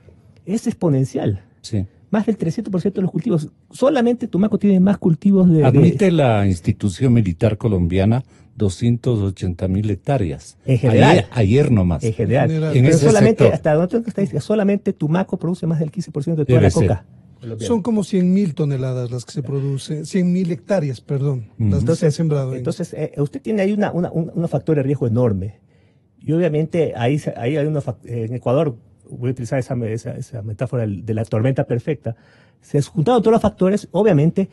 es exponencial. Sí. Más del 300% de los cultivos. Solamente Tumaco tiene más cultivos Admite la institución militar colombiana 280.000 hectáreas. En general. Ayer nomás. En general. En ese solamente, sector. hasta donde tengo estadísticas, solamente Tumaco produce más del 15% de toda la coca. Son como 100.000 toneladas las que se producen, 100.000 hectáreas, perdón, las que se han sembrado. Entonces, usted tiene ahí un factor de riesgo enorme. Y obviamente ahí hay en Ecuador, voy a utilizar esa metáfora de la tormenta perfecta, se juntaron todos los factores, obviamente,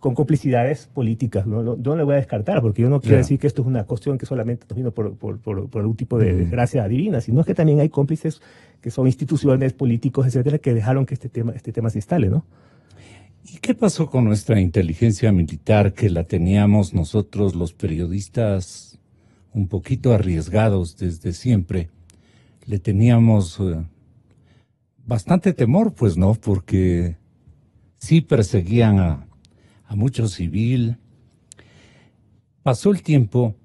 con complicidades políticas. No le voy a descartar, porque yo no quiero decir que esto es una cuestión que solamente está vino por algún tipo de desgracia divina, sino que también hay cómplices que son instituciones, políticos, etcétera, que dejaron que este tema se instale, ¿no? ¿Y qué pasó con nuestra inteligencia militar, que la teníamos nosotros los periodistas un poquito arriesgados desde siempre? Le teníamos bastante temor, pues, ¿no? Porque sí perseguían a mucho civil. Pasó el tiempo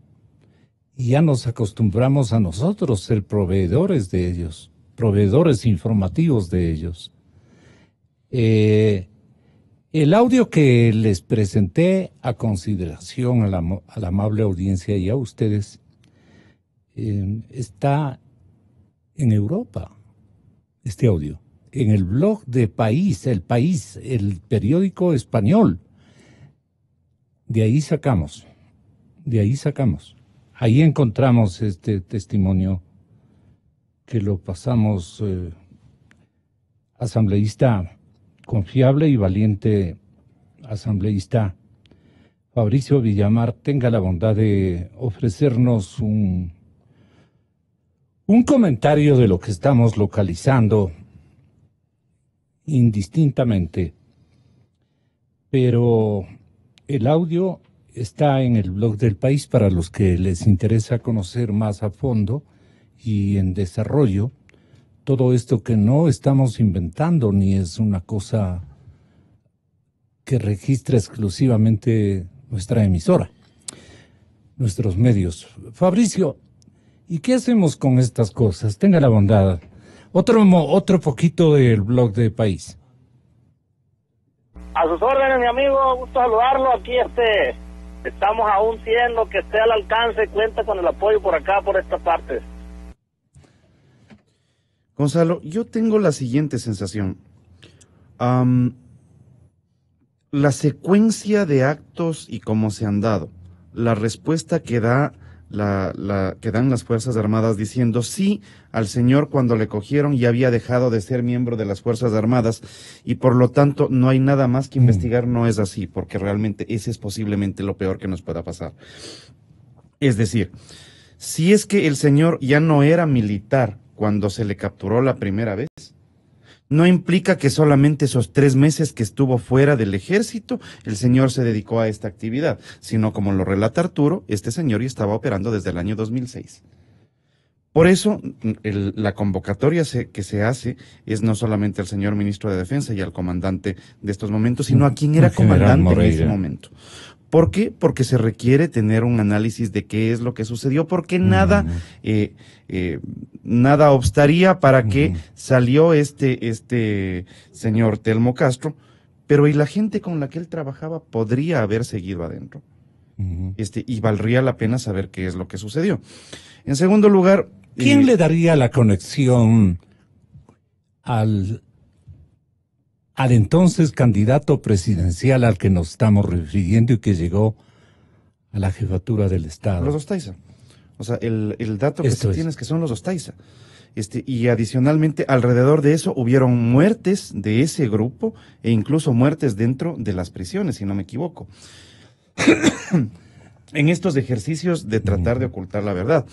y ya nos acostumbramos a nosotros ser proveedores de ellos, proveedores informativos de ellos. El audio que les presenté a consideración a la amable audiencia y a ustedes está en Europa, este audio, en el blog de País, El País, el periódico español. De ahí sacamos. Ahí encontramos este testimonio que lo pasamos, asambleísta confiable y valiente asambleísta Fabricio Villamar, tenga la bondad de ofrecernos un comentario de lo que estamos localizando indistintamente. Pero el audio está en el blog del País para los que les interesa conocer más a fondo y en desarrollo todo esto que no estamos inventando ni es una cosa que registra exclusivamente nuestra emisora, nuestros medios. Fabricio, ¿y qué hacemos con estas cosas? Tenga la bondad. Otro poquito del blog de País. A sus órdenes, mi amigo, gusto saludarlo. Aquí estamos aún siendo que esté al alcance, cuenta con el apoyo por acá, por estas partes. Gonzalo, yo tengo la siguiente sensación. La secuencia de actos y cómo se han dado, la respuesta que da que dan las Fuerzas Armadas diciendo sí al señor cuando le cogieron ya había dejado de ser miembro de las Fuerzas Armadas y por lo tanto no hay nada más que investigar, no es así, porque realmente ese es posiblemente lo peor que nos pueda pasar. Es decir, si es que el señor ya no era militar cuando se le capturó la primera vez, no implica que solamente esos 3 meses que estuvo fuera del ejército, el señor se dedicó a esta actividad, sino como lo relata Arturo, este señor ya estaba operando desde el año 2006. Por eso, la convocatoria que se hace es no solamente al señor ministro de Defensa y al comandante de estos momentos, sino a quien era comandante en ese momento. ¿Por qué? Porque se requiere tener un análisis de qué es lo que sucedió, porque nada obstaría para que salió este señor Telmo Castro, pero y la gente con la que él trabajaba podría haber seguido adentro. Y valdría la pena saber qué es lo que sucedió. En segundo lugar, ¿quién le daría la conexión al entonces candidato presidencial al que nos estamos refiriendo y que llegó a la jefatura del Estado? Los Ostaiza. O sea, el dato que se tiene es que son los Ostaiza. Y adicionalmente, alrededor de eso hubieron muertes de ese grupo e incluso muertes dentro de las prisiones, si no me equivoco. En estos ejercicios de tratar de ocultar la verdad.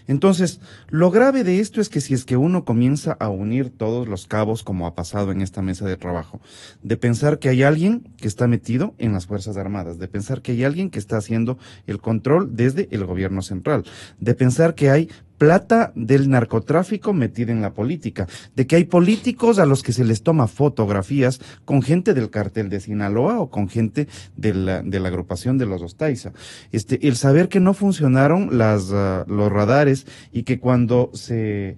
Entonces, lo grave de esto es que si es que uno comienza a unir todos los cabos, como ha pasado en esta mesa de trabajo, de pensar que hay alguien que está metido en las Fuerzas Armadas, de pensar que hay alguien que está haciendo el control desde el gobierno central, de pensar que hay plata del narcotráfico metida en la política, de que hay políticos a los que se les toma fotografías con gente del cartel de Sinaloa o con gente de la agrupación de los Ostaiza. El saber que no funcionaron los radares y que cuando se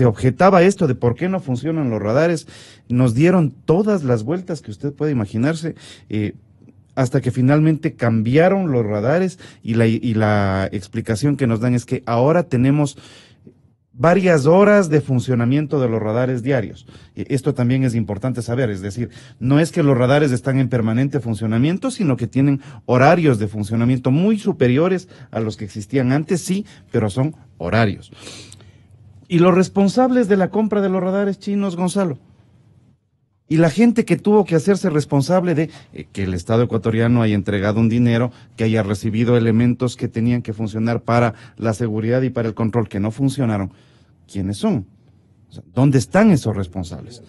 objetaba esto de por qué no funcionan los radares, nos dieron todas las vueltas que usted puede imaginarse, hasta que finalmente cambiaron los radares y la explicación que nos dan es que ahora tenemos varias horas de funcionamiento de los radares diarios. Esto también es importante saber, es decir, no es que los radares están en permanente funcionamiento, sino que tienen horarios de funcionamiento muy superiores a los que existían antes, sí, pero son horarios. Y los responsables de la compra de los radares chinos, Gonzalo, y la gente que tuvo que hacerse responsable de que el Estado ecuatoriano haya entregado un dinero, que haya recibido elementos que tenían que funcionar para la seguridad y para el control, que no funcionaron, ¿quiénes son? O sea, ¿dónde están esos responsables?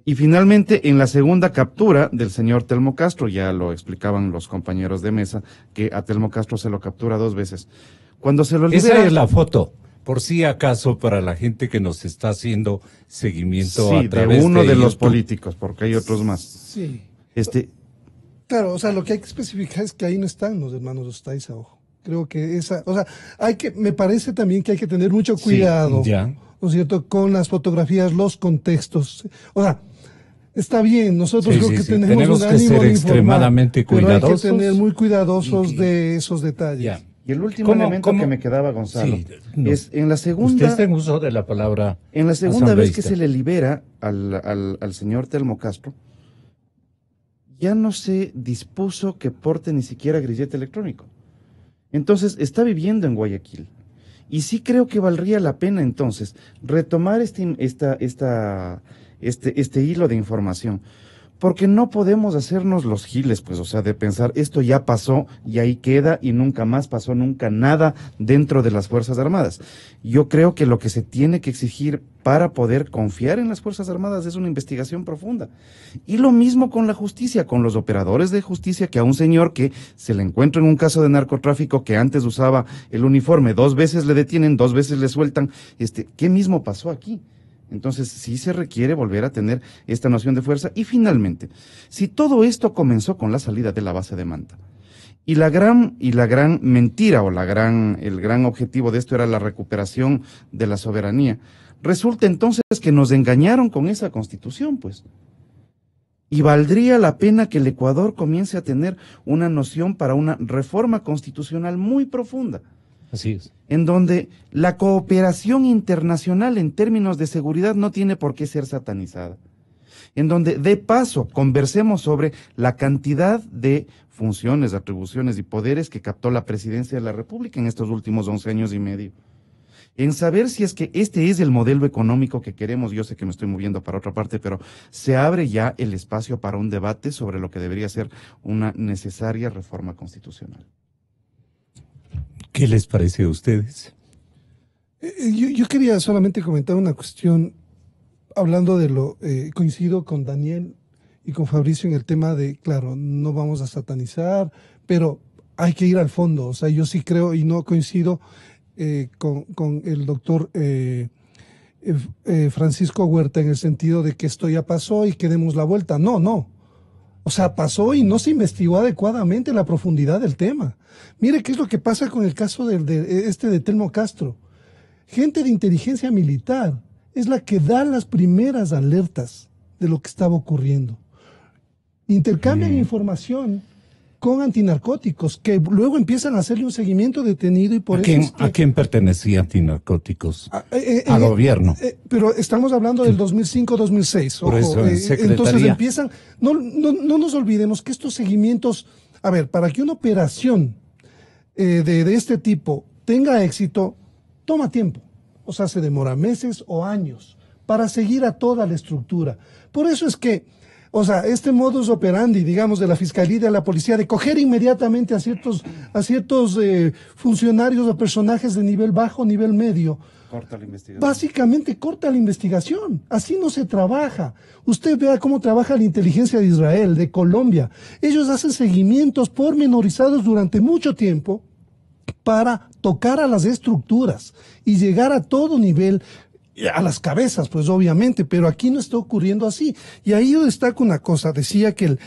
Y finalmente, en la segunda captura del señor Telmo Castro, ya lo explicaban los compañeros de mesa, que a Telmo Castro se lo captura 2 veces. Cuando se lo libera... Esa es la foto. Por si acaso, para la gente que nos está haciendo seguimiento a través de uno de los YouTube. políticos, porque hay otros más. Sí. Claro, o sea, lo que hay que especificar es que ahí no están los hermanos Ostaiza, ojo. Creo que me parece también que hay que tener mucho cuidado, ¿no es cierto?, con las fotografías, los contextos. O sea, está bien, nosotros creo que tenemos un que ánimo ser de extremadamente informar, cuidadosos. pero hay que tener muy cuidadosos de esos detalles. Y el último elemento que me quedaba, Gonzalo, es en la segunda... Usted está en uso de la palabra en la segunda vez que se le libera al señor Telmo Castro, ya no se dispuso que porte ni siquiera grillete electrónico. Entonces, está viviendo en Guayaquil. Y sí creo que valdría la pena, entonces, retomar este hilo de información. Porque no podemos hacernos los giles, pues, o sea, de pensar, esto ya pasó y ahí queda y nunca más pasó nunca nada dentro de las Fuerzas Armadas. Yo creo que lo que se tiene que exigir para poder confiar en las Fuerzas Armadas es una investigación profunda. Y lo mismo con la justicia, con los operadores de justicia, que a un señor que se le encuentra en un caso de narcotráfico que antes usaba el uniforme, 2 veces le detienen, 2 veces le sueltan, ¿qué mismo pasó aquí? Entonces, sí se requiere volver a tener esta noción de fuerza. Y finalmente, si todo esto comenzó con la salida de la base de Manta, y la gran mentira o el gran objetivo de esto era la recuperación de la soberanía, resulta entonces que nos engañaron con esa constitución, pues. Y valdría la pena que el Ecuador comience a tener una noción para una reforma constitucional muy profunda. Así es. En donde la cooperación internacional en términos de seguridad no tiene por qué ser satanizada. En donde, de paso, conversemos sobre la cantidad de funciones, atribuciones y poderes que captó la presidencia de la República en estos últimos 11 años y medio. En saber si es que este es el modelo económico que queremos. Yo sé que me estoy moviendo para otra parte, pero se abre ya el espacio para un debate sobre lo que debería ser una necesaria reforma constitucional. ¿Qué les parece a ustedes? Yo quería solamente comentar una cuestión, hablando de coincido con Daniel y con Fabricio en el tema de, claro, no vamos a satanizar, pero hay que ir al fondo. O sea, yo sí creo y no coincido con el doctor Francisco Huerta en el sentido de que esto ya pasó y que demos la vuelta. No. O sea, pasó y no se investigó adecuadamente la profundidad del tema. Mire qué es lo que pasa con el caso de Telmo Castro. Gente de inteligencia militar es la que da las primeras alertas de lo que estaba ocurriendo. Intercambian información con antinarcóticos, que luego empiezan a hacerle un seguimiento detenido y por eso... ¿A quién pertenecía antinarcóticos? Al gobierno. Pero estamos hablando del 2005-2006. Por eso, entonces empiezan... No nos olvidemos que estos seguimientos... A ver, para que una operación de este tipo tenga éxito, toma tiempo. O sea, se demora meses o años para seguir a toda la estructura. Por eso es que... O sea, este modus operandi, digamos, de la Fiscalía y de la Policía, de coger inmediatamente a ciertos funcionarios o personajes de nivel bajo, nivel medio, corta la investigación. Básicamente corta la investigación. Así no se trabaja. Usted vea cómo trabaja la inteligencia de Israel, de Colombia. Ellos hacen seguimientos pormenorizados durante mucho tiempo para tocar a las estructuras y llegar a todo nivel, a las cabezas, pues obviamente, pero aquí no está ocurriendo así. Y ahí yo destaco una cosa, decía que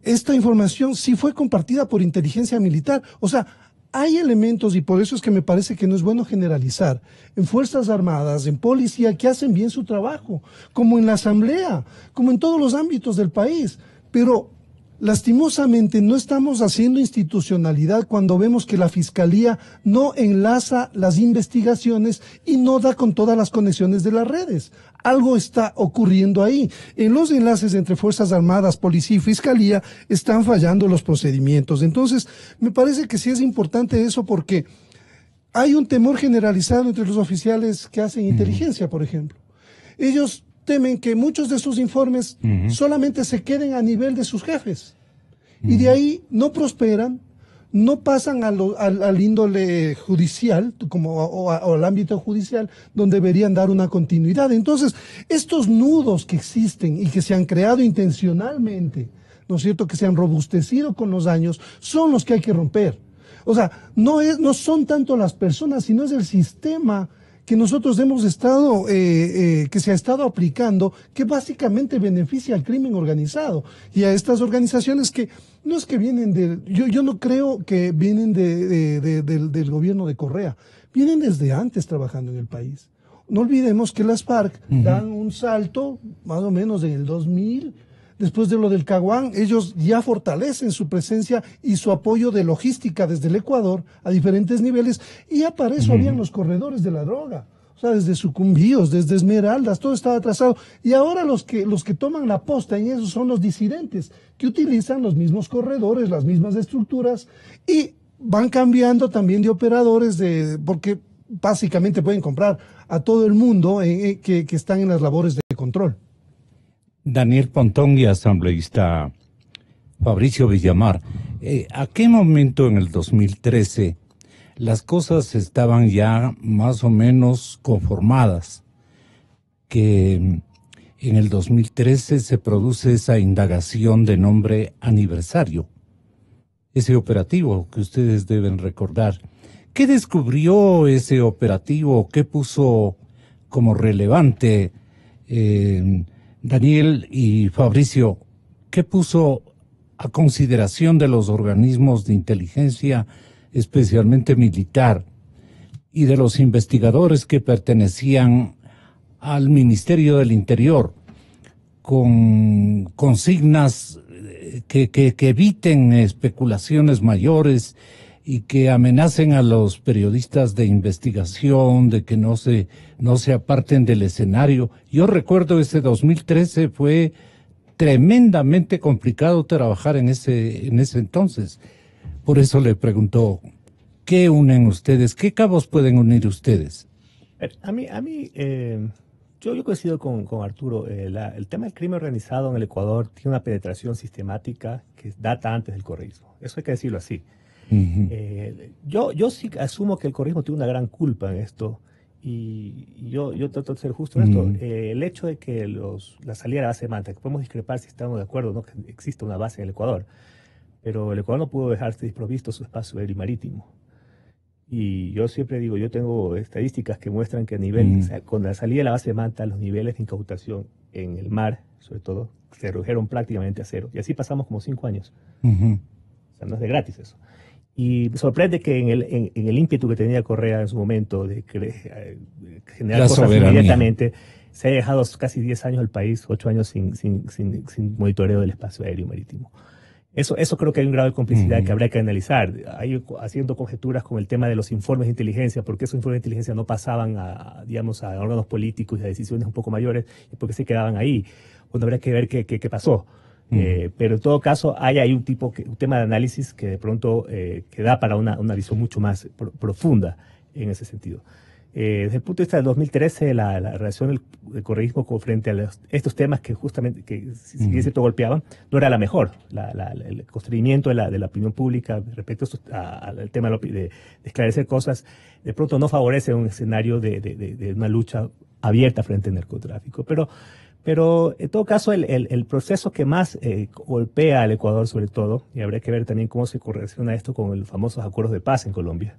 esta información sí fue compartida por inteligencia militar. O sea, hay elementos, y por eso es que me parece que no es bueno generalizar, en Fuerzas Armadas, en Policía, que hacen bien su trabajo, como en la Asamblea, como en todos los ámbitos del país, pero lastimosamente no estamos haciendo institucionalidad cuando vemos que la Fiscalía no enlaza las investigaciones y no da con todas las conexiones de las redes. Algo está ocurriendo ahí. En los enlaces entre Fuerzas Armadas, Policía y Fiscalía están fallando los procedimientos. Entonces, me parece que sí es importante eso porque hay un temor generalizado entre los oficiales que hacen inteligencia, por ejemplo. Ellos temen que muchos de sus informes solamente se queden a nivel de sus jefes. Y de ahí no prosperan, no pasan al índole judicial, o al ámbito judicial, donde deberían dar una continuidad. Entonces, estos nudos que existen y que se han creado intencionalmente, ¿no es cierto?, que se han robustecido con los años, son los que hay que romper. O sea, no son tanto las personas, sino es el sistema que nosotros hemos estado, que se ha estado aplicando, que básicamente beneficia al crimen organizado y a estas organizaciones que no es que vienen yo no creo que vienen del gobierno de Correa, vienen desde antes trabajando en el país. No olvidemos que las FARC dan un salto más o menos en el 2000, después de lo del Caguán, ellos ya fortalecen su presencia y su apoyo de logística desde el Ecuador a diferentes niveles, y ya para eso habían los corredores de la droga. O sea, desde Sucumbíos, desde Esmeraldas, todo estaba atrasado. Y ahora los que toman la posta en eso son los disidentes, que utilizan los mismos corredores, las mismas estructuras, y van cambiando también de operadores, porque básicamente pueden comprar a todo el mundo que están en las labores de control. Daniel Pontón y asambleísta Fabricio Villamar, ¿a qué momento en el 2013 las cosas estaban ya más o menos conformadas? Que en el 2013 se produce esa indagación de nombre Aniversario, ese operativo que ustedes deben recordar. ¿Qué descubrió ese operativo? ¿Qué puso como relevante, Daniel y Fabricio? ¿Qué puso a consideración de los organismos de inteligencia, especialmente militar, y de los investigadores que pertenecían al Ministerio del Interior, con consignas que eviten especulaciones mayores y que amenacen a los periodistas de investigación de que no se aparten del escenario? Yo recuerdo ese 2013 fue tremendamente complicado trabajar en ese entonces. Por eso le pregunto, ¿qué unen ustedes? ¿Qué cabos pueden unir ustedes? Yo coincido con Arturo. El tema del crimen organizado en el Ecuador tiene una penetración sistemática que data antes del correísmo. Eso hay que decirlo así. Yo sí asumo que el correísmo tiene una gran culpa en esto, y yo trato de ser justo en esto. El hecho de que la salida de la base de Manta, que podemos discrepar si estamos de acuerdo, ¿no?, que existe una base en el Ecuador, pero el Ecuador no pudo dejarse desprovisto su espacio aéreo y marítimo. Y yo siempre digo, yo tengo estadísticas que muestran que o sea, con la salida de la base de Manta, los niveles de incautación en el mar, sobre todo, se redujeron prácticamente a cero. Y así pasamos como 5 años. O sea, no es de gratis eso. Y me sorprende que en el ímpetu que tenía Correa en su momento de generar la cosas soberanía inmediatamente, se ha dejado casi 10 años el país, 8 años sin monitoreo del espacio aéreo y marítimo. Eso creo que hay un grado de complicidad que habría que analizar. Haciendo conjeturas con el tema de los informes de inteligencia, porque esos informes de inteligencia no pasaban a órganos políticos y a decisiones un poco mayores, y porque se quedaban ahí. Bueno, habría que ver qué pasó. Pero en todo caso, hay ahí un tema de análisis que de pronto que da para una visión mucho más profunda en ese sentido. Desde el punto de vista del 2013, la relación del correísmo frente a estos temas que justamente, si bien cierto golpeaban, no era la mejor. El constreñimiento de la opinión pública respecto al tema de esclarecer cosas, de pronto no favorece un escenario de una lucha abierta frente al narcotráfico. Pero en todo caso, el proceso que más golpea al Ecuador, sobre todo, y habría que ver también cómo se correlaciona esto con los famosos acuerdos de paz en Colombia.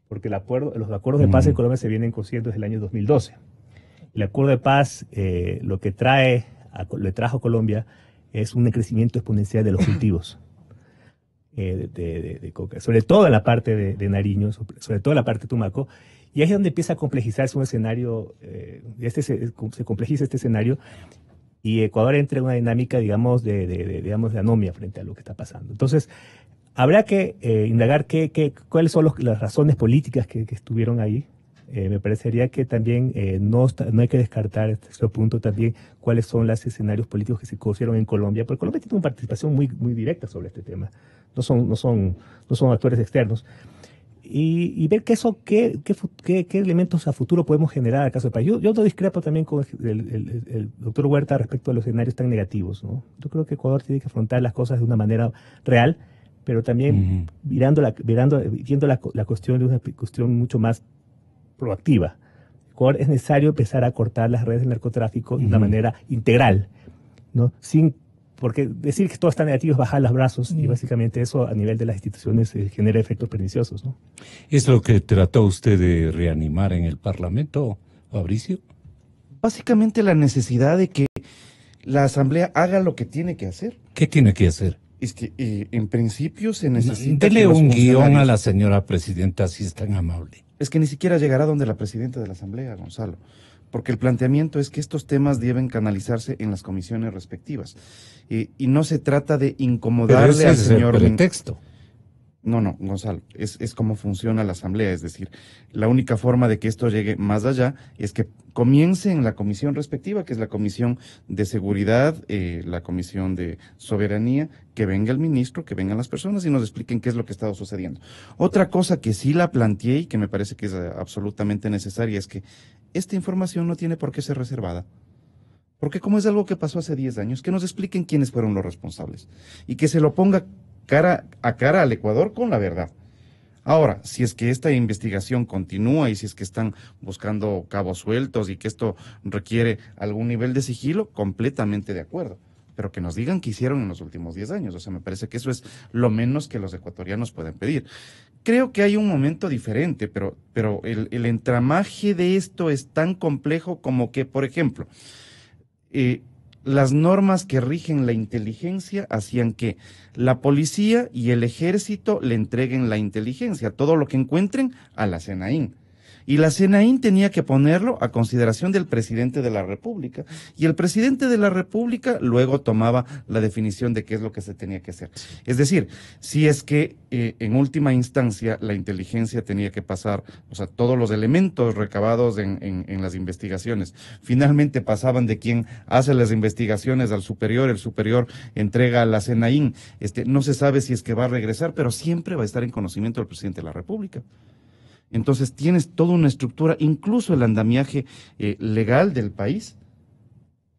Porque los acuerdos de paz en Colombia se vienen cosiendo desde el año 2012. El acuerdo de paz lo que le trajo a Colombia es un crecimiento exponencial de los cultivos de coca, sobre todo en la parte de Nariño, sobre todo en la parte de Tumaco, y ahí es donde empieza a complejizarse un escenario, se complejiza este escenario, y Ecuador entra en una dinámica, digamos, de anomia frente a lo que está pasando. Entonces, habrá que indagar cuáles son las razones políticas que estuvieron ahí. Me parecería que también no hay que descartar hasta ese punto también cuáles son los escenarios políticos que se conocieron en Colombia, porque Colombia tiene una participación muy directa sobre este tema. No son actores externos. Y ver qué elementos a futuro podemos generar al caso del país. Yo no discrepo también con el doctor Huerta respecto a los escenarios tan negativos, ¿no? Yo creo que Ecuador tiene que afrontar las cosas de una manera real, pero también viendo la cuestión de una cuestión mucho más proactiva. Es necesario empezar a cortar las redes del narcotráfico de una manera integral, ¿no? Sin porque decir que todo está negativo es bajar los brazos y básicamente eso a nivel de las instituciones genera efectos perniciosos, ¿no? ¿Es lo que trató usted de reanimar en el Parlamento, Fabricio? Básicamente la necesidad de que la Asamblea haga lo que tiene que hacer. ¿Qué tiene que hacer? Es que en principio se necesita... Dele un guión a la señora presidenta, si es tan amable. Es que ni siquiera llegará donde la presidenta de la Asamblea, Gonzalo, porque el planteamiento es que estos temas deben canalizarse en las comisiones respectivas. Y no se trata de incomodarle al señor... Pero ese es el pretexto. No, Gonzalo, es como funciona la Asamblea, es decir, la única forma de que esto llegue más allá es que comience en la comisión respectiva, que es la Comisión de Seguridad, la Comisión de Soberanía, que venga el ministro, que vengan las personas y nos expliquen qué es lo que está sucediendo. Otra cosa que sí la planteé y que me parece que es absolutamente necesaria es que esta información no tiene por qué ser reservada. Porque como es algo que pasó hace 10 años, que nos expliquen quiénes fueron los responsables y que se lo ponga cara a cara al Ecuador con la verdad. Ahora, si es que esta investigación continúa y si es que están buscando cabos sueltos y que esto requiere algún nivel de sigilo, completamente de acuerdo. Pero que nos digan qué hicieron en los últimos 10 años. O sea, me parece que eso es lo menos que los ecuatorianos pueden pedir. Creo que hay un momento diferente, pero el entramaje de esto es tan complejo como que, por ejemplo, las normas que rigen la inteligencia hacían que la policía y el ejército le entreguen la inteligencia, todo lo que encuentren, a la SENAIN. Y la SENAIN tenía que ponerlo a consideración del presidente de la República. Y el presidente de la República luego tomaba la definición de qué es lo que se tenía que hacer. Es decir, si es que en última instancia la inteligencia tenía que pasar, o sea, todos los elementos recabados en las investigaciones, finalmente pasaban de quien hace las investigaciones al superior, el superior entrega a la SENAIN. No se sabe si es que va a regresar, pero siempre va a estar en conocimiento del presidente de la República. Entonces tienes toda una estructura, incluso el andamiaje legal del país,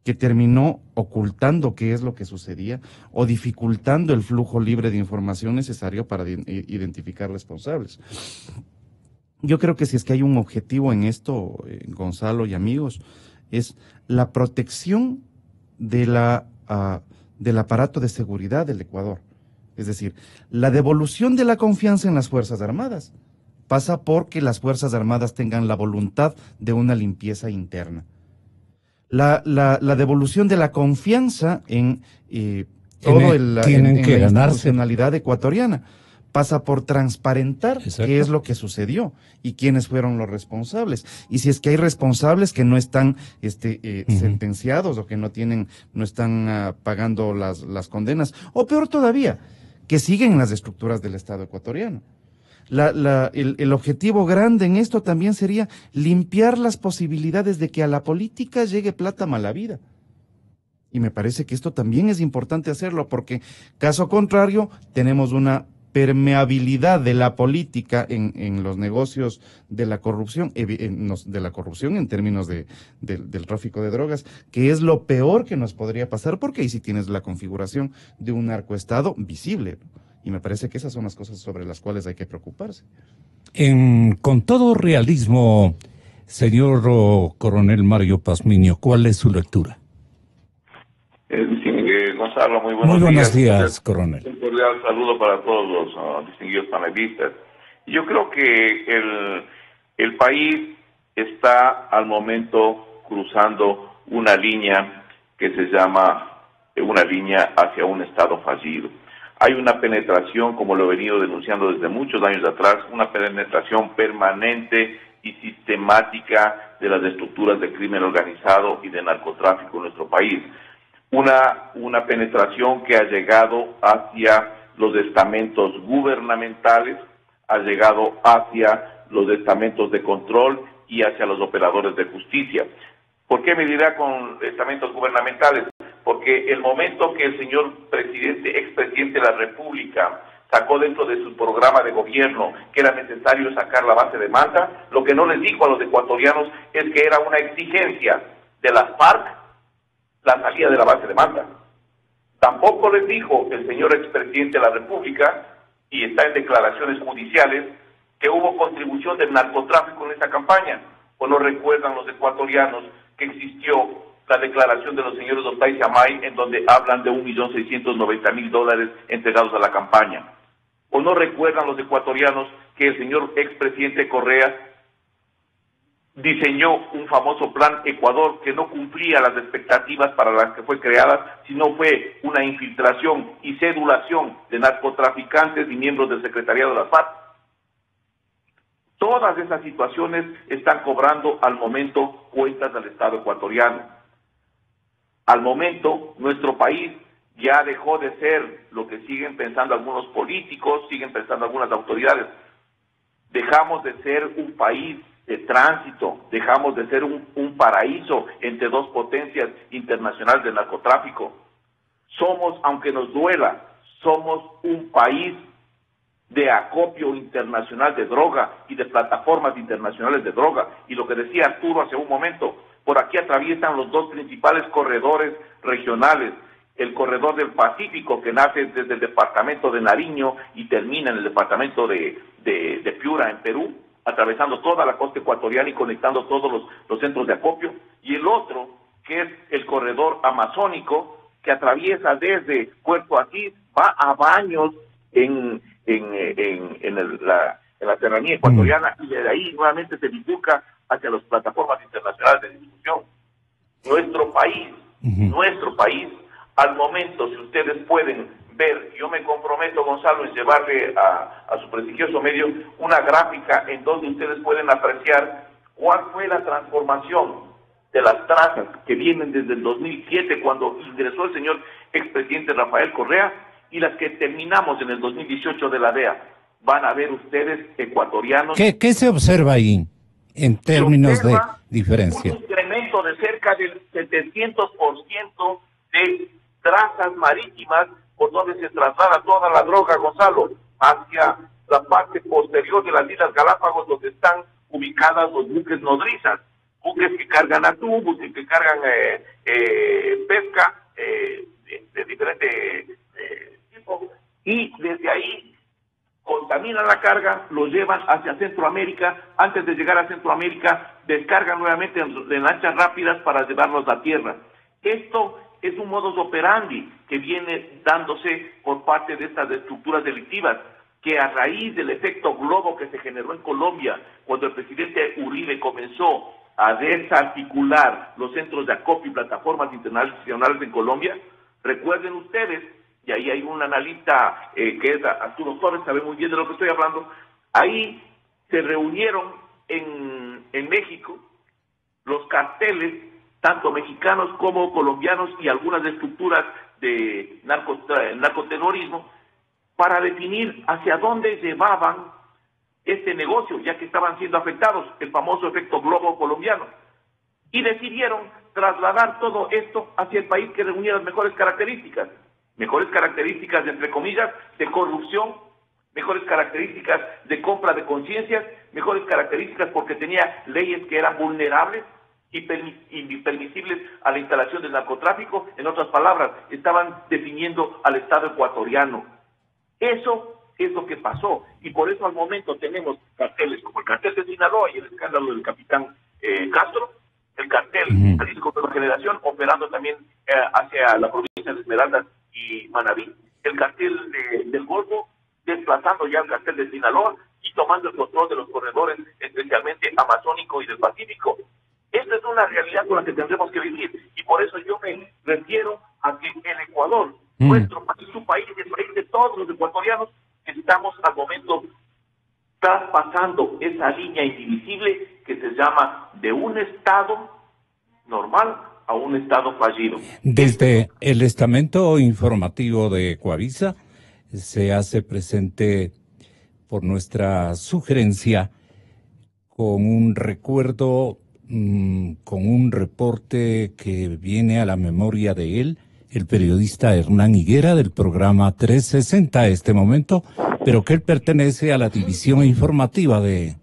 que terminó ocultando qué es lo que sucedía o dificultando el flujo libre de información necesario para identificar responsables. Yo creo que si es que hay un objetivo en esto, Gonzalo y amigos, es la protección de del aparato de seguridad del Ecuador. Es decir, la devolución de la confianza en las Fuerzas Armadas pasa porque las Fuerzas Armadas tengan la voluntad de una limpieza interna. La devolución de la confianza en toda la institucionalidad ecuatoriana pasa por transparentar qué es lo que sucedió y quiénes fueron los responsables. Y si es que hay responsables que no están sentenciados o que no están pagando las condenas, o peor todavía, que siguen en las estructuras del Estado ecuatoriano. El objetivo grande en esto también sería limpiar las posibilidades de que a la política llegue plata mala vida. Y me parece que esto también es importante hacerlo, porque caso contrario tenemos una permeabilidad de la política en los negocios de la corrupción, en términos del tráfico de drogas, que es lo peor que nos podría pasar, porque ahí sí tienes la configuración de un narcoestado visible. Y me parece que esas son las cosas sobre las cuales hay que preocuparse. Con todo realismo, señor coronel Mario Pazmiño, ¿cuál es su lectura? Gonzalo, muy buenos días, coronel. Un cordial saludo para todos los distinguidos panelistas. Yo creo que el país está al momento cruzando una línea que se llama una línea hacia un Estado fallido. Hay una penetración, como lo he venido denunciando desde muchos años atrás, una penetración permanente y sistemática de las estructuras de crimen organizado y de narcotráfico en nuestro país. Una penetración que ha llegado hacia los estamentos gubernamentales, ha llegado hacia los estamentos de control y hacia los operadores de justicia. ¿Por qué me dirá con estamentos gubernamentales? Porque el momento que el señor expresidente de la República sacó dentro de su programa de gobierno que era necesario sacar la base de Manta, lo que no les dijo a los ecuatorianos es que era una exigencia de las FARC la salida de la base de Manta. Tampoco les dijo el señor expresidente de la República, y está en declaraciones judiciales, que hubo contribución del narcotráfico en esa campaña. ¿O no recuerdan los ecuatorianos que existió la declaración de los señores Ollanta y Amay, en donde hablan de $1.690.000 entregados a la campaña. ¿O no recuerdan los ecuatorianos que el señor expresidente Correa diseñó un famoso plan Ecuador que no cumplía las expectativas para las que fue creada, sino fue una infiltración y sedulación de narcotraficantes y miembros del secretariado de la FARC? Todas esas situaciones están cobrando al momento cuentas del Estado ecuatoriano. Al momento, nuestro país ya dejó de ser lo que siguen pensando algunos políticos, siguen pensando algunas autoridades. Dejamos de ser un país de tránsito, dejamos de ser un paraíso entre dos potencias internacionales del narcotráfico. Somos, aunque nos duela, somos un país de acopio internacional de droga y de plataformas internacionales de droga. Y lo que decía Arturo hace un momento, por aquí atraviesan los dos principales corredores regionales, el corredor del Pacífico, que nace desde el departamento de Nariño y termina en el departamento de Piura, en Perú, atravesando toda la costa ecuatoriana y conectando todos los centros de acopio, y el otro, que es el corredor amazónico, que atraviesa desde Puerto Asís, va a Baños en la serranía ecuatoriana, y de ahí nuevamente se bifurca hacia las plataformas internacionales de distribución. Nuestro país, al momento, si ustedes pueden ver, yo me comprometo, Gonzalo, en llevarle a su prestigioso medio una gráfica en donde ustedes pueden apreciar cuál fue la transformación de las trazas que vienen desde el 2007, cuando ingresó el señor expresidente Rafael Correa, y las que terminamos en el 2018 de la DEA. Van a ver ustedes, ecuatorianos... ¿Qué se observa ahí en términos de diferencia? Un incremento de cerca del 700% de trazas marítimas por donde se traslada toda la droga, Gonzalo, hacia la parte posterior de las Islas Galápagos, donde están ubicadas los buques nodrizas, buques que cargan atún, buques que cargan pesca de diferentes tipos, y desde ahí contaminan la carga, lo llevan hacia Centroamérica. Antes de llegar a Centroamérica, descargan nuevamente en lanchas rápidas para llevarlos a tierra. Esto es un modus operandi que viene dándose por parte de estas estructuras delictivas, que a raíz del efecto globo que se generó en Colombia, cuando el presidente Uribe comenzó a desarticular los centros de acopio y plataformas internacionales en Colombia, recuerden ustedes, y ahí hay un analista que es Arturo Torres, sabe muy bien de lo que estoy hablando, ahí se reunieron en México los carteles, tanto mexicanos como colombianos, y algunas estructuras de narcoterrorismo, para definir hacia dónde llevaban este negocio, ya que estaban siendo afectados, el famoso efecto globo colombiano, y decidieron trasladar todo esto hacia el país que reunía las mejores características, entre comillas, de corrupción, mejores características de compra de conciencias, mejores características porque tenía leyes que eran vulnerables y permisibles a la instalación del narcotráfico. En otras palabras, estaban definiendo al Estado ecuatoriano. Eso es lo que pasó, y por eso al momento tenemos carteles como el cartel de Sinaloa y el escándalo del capitán Castro, el cartel Jalisco Nueva Generación operando también hacia la provincia de Esmeraldas y Manabí, el cartel del Golfo desplazando ya el cartel de Sinaloa y tomando el control de los corredores, especialmente amazónico y del Pacífico. Esta es una realidad con la que tendremos que vivir, y por eso yo me refiero a que el Ecuador, nuestro país, su país, el país de todos los ecuatorianos, estamos al momento traspasando esa línea indivisible que se llama de un Estado normal a un Estado fallido. Desde el estamento informativo de Coavisa se hace presente, por nuestra sugerencia, con un recuerdo, con un reporte que viene a la memoria de él, el periodista Hernán Higuera del programa 360 a este momento, pero que él pertenece a la división informativa de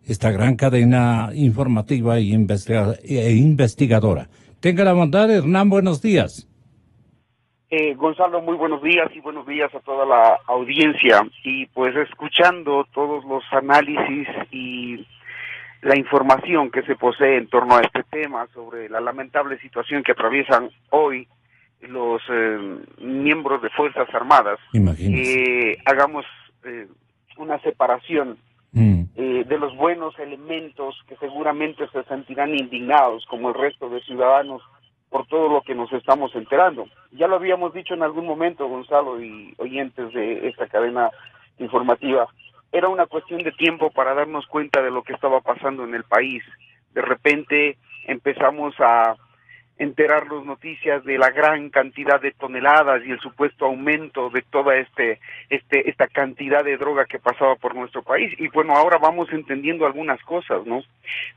esta gran cadena informativa e investigadora. Tenga la bondad, Hernán, buenos días. Gonzalo, muy buenos días, y buenos días a toda la audiencia. Y pues escuchando todos los análisis y la información que se posee en torno a este tema sobre la lamentable situación que atraviesan hoy los miembros de Fuerzas Armadas, hagamos una separación de los buenos elementos que seguramente se sentirán indignados como el resto de ciudadanos por todo lo que nos estamos enterando. Ya lo habíamos dicho en algún momento, Gonzalo y oyentes de esta cadena informativa, era una cuestión de tiempo para darnos cuenta de lo que estaba pasando en el país. De repente empezamos a enterarnos noticias de la gran cantidad de toneladas y el supuesto aumento de toda esta cantidad de droga que pasaba por nuestro país. Y bueno, ahora vamos entendiendo algunas cosas, ¿no?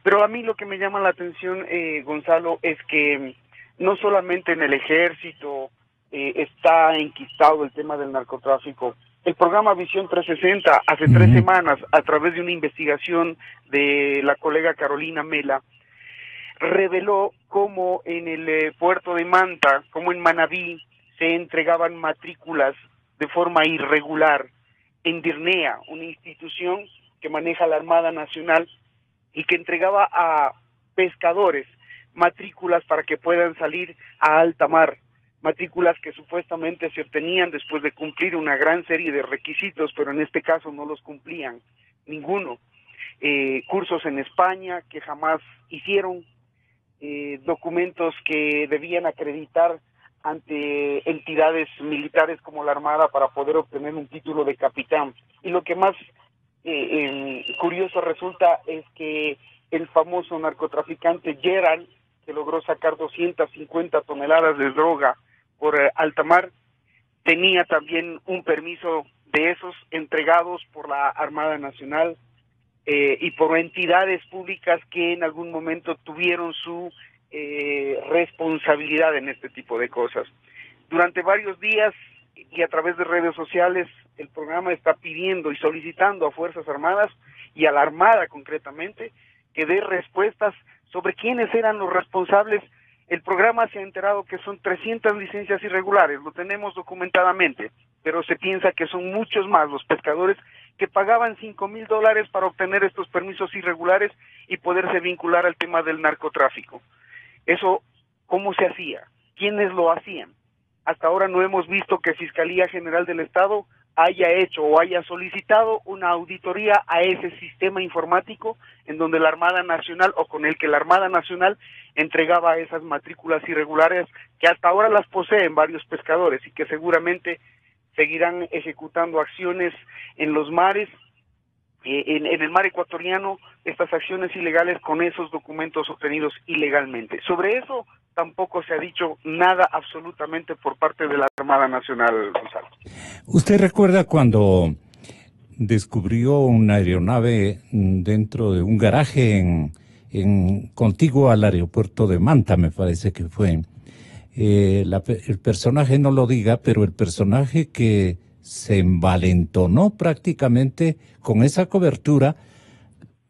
Pero a mí lo que me llama la atención, Gonzalo, es que no solamente en el ejército está enquistado el tema del narcotráfico. El programa Visión 360 hace 3 semanas, a través de una investigación de la colega Carolina Mela, reveló cómo en el puerto de Manta, como en Manabí, se entregaban matrículas de forma irregular en DIRNEA, una institución que maneja la Armada Nacional y que entregaba a pescadores matrículas para que puedan salir a alta mar, matrículas que supuestamente se obtenían después de cumplir una gran serie de requisitos, pero en este caso no los cumplían ninguno. Cursos en España que jamás hicieron, documentos que debían acreditar ante entidades militares como la Armada para poder obtener un título de capitán. Y lo que más curioso resulta es que el famoso narcotraficante Gerald, que logró sacar 250 toneladas de droga por alta mar, tenía también un permiso de esos entregados por la Armada Nacional y por entidades públicas que en algún momento tuvieron su responsabilidad en este tipo de cosas. Durante varios días y a través de redes sociales, el programa está pidiendo y solicitando a Fuerzas Armadas y a la Armada concretamente que dé respuestas sobre quiénes eran los responsables. El programa se ha enterado que son 300 licencias irregulares, lo tenemos documentadamente, pero se piensa que son muchos más los pescadores que pagaban $5,000 para obtener estos permisos irregulares y poderse vincular al tema del narcotráfico. Eso, ¿cómo se hacía? ¿Quiénes lo hacían? Hasta ahora no hemos visto que Fiscalía General del Estado haya hecho o haya solicitado una auditoría a ese sistema informático en donde la Armada Nacional o con el que la Armada Nacional entregaba esas matrículas irregulares que hasta ahora las poseen varios pescadores y que seguramente seguirán ejecutando acciones en los mares, en el mar ecuatoriano, estas acciones ilegales con esos documentos obtenidos ilegalmente. Sobre eso tampoco se ha dicho nada absolutamente por parte de la Armada Nacional, Gonzalo. ¿Usted recuerda cuando descubrió una aeronave dentro de un garaje contiguo al aeropuerto de Manta, me parece que fue? El personaje no lo diga, pero el personaje que se envalentonó prácticamente con esa cobertura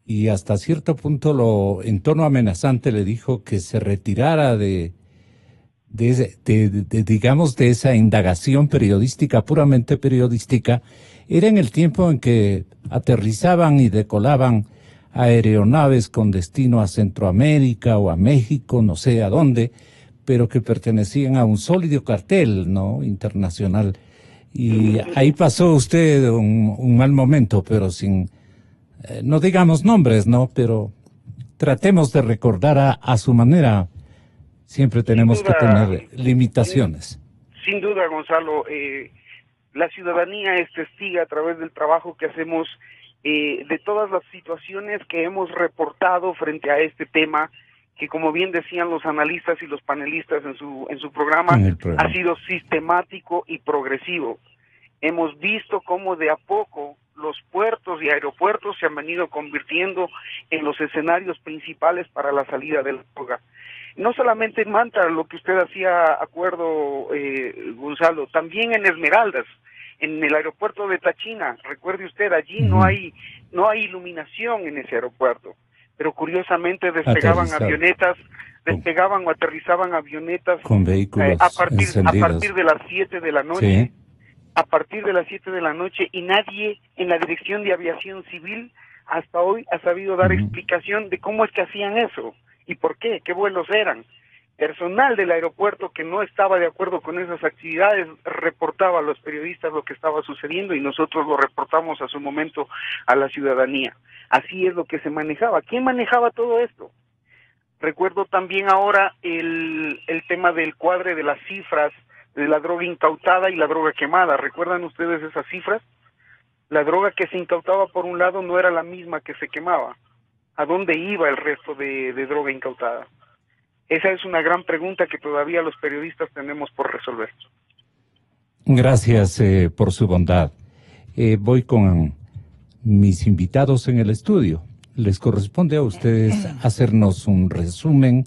y hasta cierto punto en tono amenazante le dijo que se retirara digamos, de esa indagación periodística, puramente periodística, era en el tiempo en que aterrizaban y decolaban aeronaves con destino a Centroamérica o a México, no sé a dónde, pero que pertenecían a un sólido cartel, ¿no?, internacional. Y ahí pasó usted un mal momento, pero sin, no digamos nombres, ¿no?, pero tratemos de recordar a su manera. Siempre tenemos que tener limitaciones. Sin duda, Gonzalo, la ciudadanía es testiga a través del trabajo que hacemos de todas las situaciones que hemos reportado frente a este tema, que como bien decían los analistas y los panelistas en su programa, ha sido sistemático y progresivo. Hemos visto cómo de a poco los puertos y aeropuertos se han venido convirtiendo en los escenarios principales para la salida de la droga. No solamente en Manta, lo que usted hacía acuerdo, Gonzalo, también en Esmeraldas, en el aeropuerto de Tachina. Recuerde usted, allí no hay iluminación en ese aeropuerto, pero curiosamente despegaban avionetas, despegaban o aterrizaban avionetas con vehículos a partir de las 7 de la noche. Sí. A partir de las 7 de la noche, y nadie en la Dirección de Aviación Civil hasta hoy ha sabido dar explicación de cómo es que hacían eso y por qué vuelos eran. Personal del aeropuerto que no estaba de acuerdo con esas actividades reportaba a los periodistas lo que estaba sucediendo y nosotros lo reportamos a su momento a la ciudadanía. Así es lo que se manejaba. ¿Quién manejaba todo esto? Recuerdo también ahora el tema del cuadre de las cifras de la droga incautada y la droga quemada. ¿Recuerdan ustedes esas cifras? La droga que se incautaba por un lado no era la misma que se quemaba. ¿A dónde iba el resto de droga incautada? Esa es una gran pregunta que todavía los periodistas tenemos por resolver. Gracias por su bondad. Voy con mis invitados en el estudio. Les corresponde a ustedes hacernos un resumen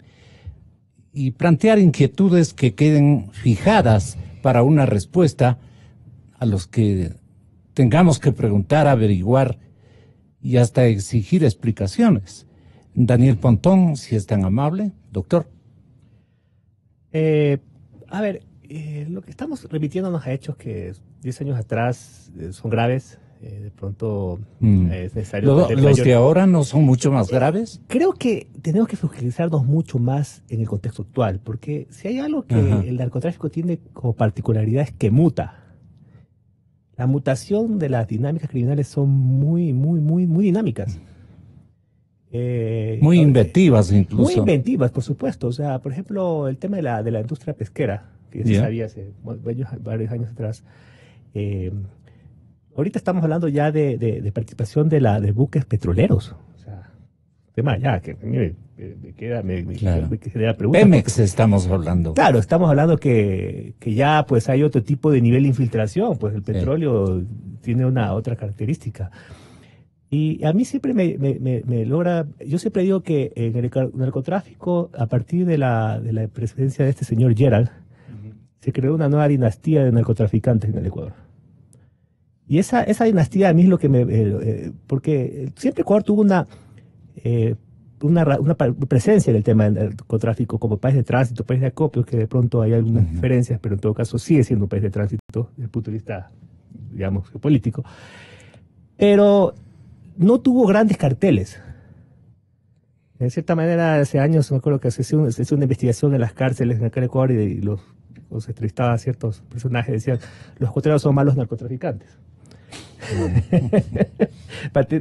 y plantear inquietudes que queden fijadas para una respuesta a los que tengamos que preguntar, averiguar y hasta exigir explicaciones. Daniel Pontón, si es tan amable. Doctor. Lo que estamos remitiéndonos a hechos que 10 años atrás son graves. De pronto es necesario... ¿Los de ahora no son mucho más graves? Creo que tenemos que focalizarnos mucho más en el contexto actual, porque si hay algo que el narcotráfico tiene como particularidad es que muta. La mutación de las dinámicas criminales son muy dinámicas. Muy inventivas incluso. Muy inventivas, por supuesto. O sea, por ejemplo, el tema de la industria pesquera, que se sabía hace varios años atrás. Ahorita estamos hablando ya de participación de buques petroleros. O sea, tema ya que me queda la pregunta. Pemex estamos hablando. Claro, estamos hablando que ya pues hay otro tipo de nivel de infiltración, pues el petróleo tiene otra característica. Y a mí siempre me logra, yo siempre digo que en el narcotráfico, a partir de la presidencia de este señor Gerald, se creó una nueva dinastía de narcotraficantes en el Ecuador. Y esa dinastía a mí es lo que porque siempre Ecuador tuvo una presencia en el tema del narcotráfico como país de tránsito, país de acopio, que de pronto hay algunas diferencias, pero en todo caso sigue siendo un país de tránsito desde el punto de vista, digamos, geopolítico. Pero no tuvo grandes carteles. De cierta manera, hace años me acuerdo que se hizo una investigación en las cárceles en acá en Ecuador y los entrevistaba a ciertos personajes, decían, los ecuatorianos son malos narcotraficantes.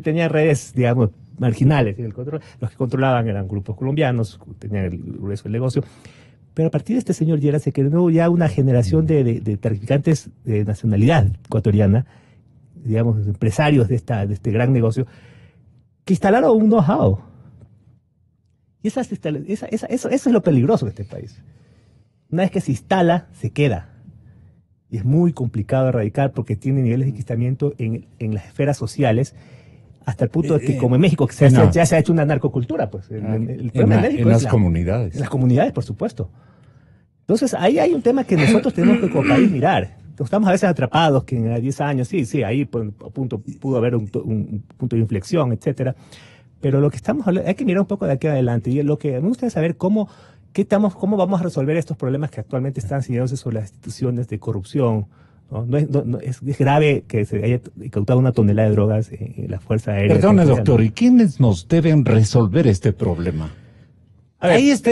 Tenían redes, digamos, marginales. Los que controlaban eran grupos colombianos, tenían el grueso del negocio. Pero a partir de este señor Lleras se creó ya una generación de traficantes de nacionalidad ecuatoriana, digamos, empresarios de este gran negocio, que instalaron un know-how. Y eso es lo peligroso de este país. Una vez que se instala, se queda. Y es muy complicado erradicar porque tiene niveles de enquistamiento en las esferas sociales, hasta el punto de que, como en México, ya se ha hecho una narcocultura. Pues. En las comunidades. En las comunidades, por supuesto. Entonces, ahí hay un tema que nosotros tenemos que como país mirar. Estamos a veces atrapados que en 10 años, sí, ahí pudo haber un punto de inflexión, etcétera. Pero lo que estamos hablando, hay que mirar un poco de aquí adelante. Y lo que me gusta es saber cómo vamos a resolver estos problemas que actualmente están señalándose sobre las instituciones de corrupción. ¿No? Es grave que se haya incautado 1 tonelada de drogas en la Fuerza Aérea. Perdone, doctor, ¿y quiénes nos deben resolver este problema? Ahí está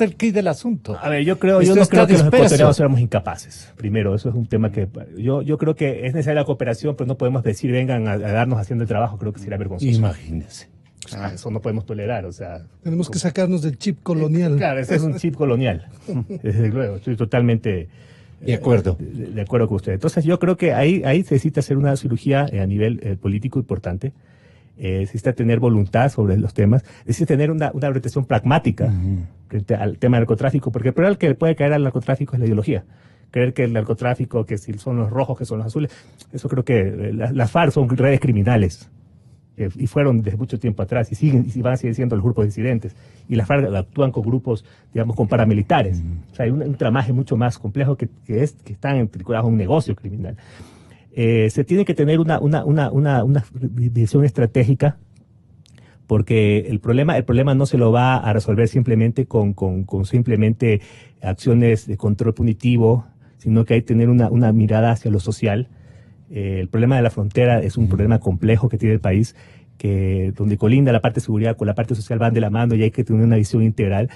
el quid del asunto. A ver, yo no creo que los ecuatorianos seamos incapaces. Primero, eso es un tema que yo creo que es necesaria la cooperación, pero no podemos decir vengan a darnos haciendo el trabajo. Creo que sería vergonzoso. Imagínense. Eso no podemos tolerar, o sea... Tenemos que sacarnos del chip colonial. Claro, ese es un chip colonial. Desde luego, estoy totalmente... De acuerdo. De acuerdo con usted. Entonces yo creo que ahí se necesita hacer una cirugía a nivel político importante. Se necesita tener voluntad sobre los temas. Necesita tener una orientación pragmática frente al tema del narcotráfico, porque el problema que puede caer al narcotráfico es la ideología. Creer que el narcotráfico, que si son los rojos, que son los azules, eso creo que las FARC son redes criminales. Y fueron desde mucho tiempo atrás y van a seguir siendo los grupos disidentes. Y las FARC actúan con grupos, digamos, con paramilitares. O sea, hay un tramaje mucho más complejo que están vinculados a un negocio criminal. Se tiene que tener una visión estratégica, porque el problema no se lo va a resolver simplemente con simplemente acciones de control punitivo, sino que hay que tener una mirada hacia lo social. El problema de la frontera es un problema complejo que tiene el país donde colinda la parte de seguridad con la parte social van de la mano y hay que tener una visión integral.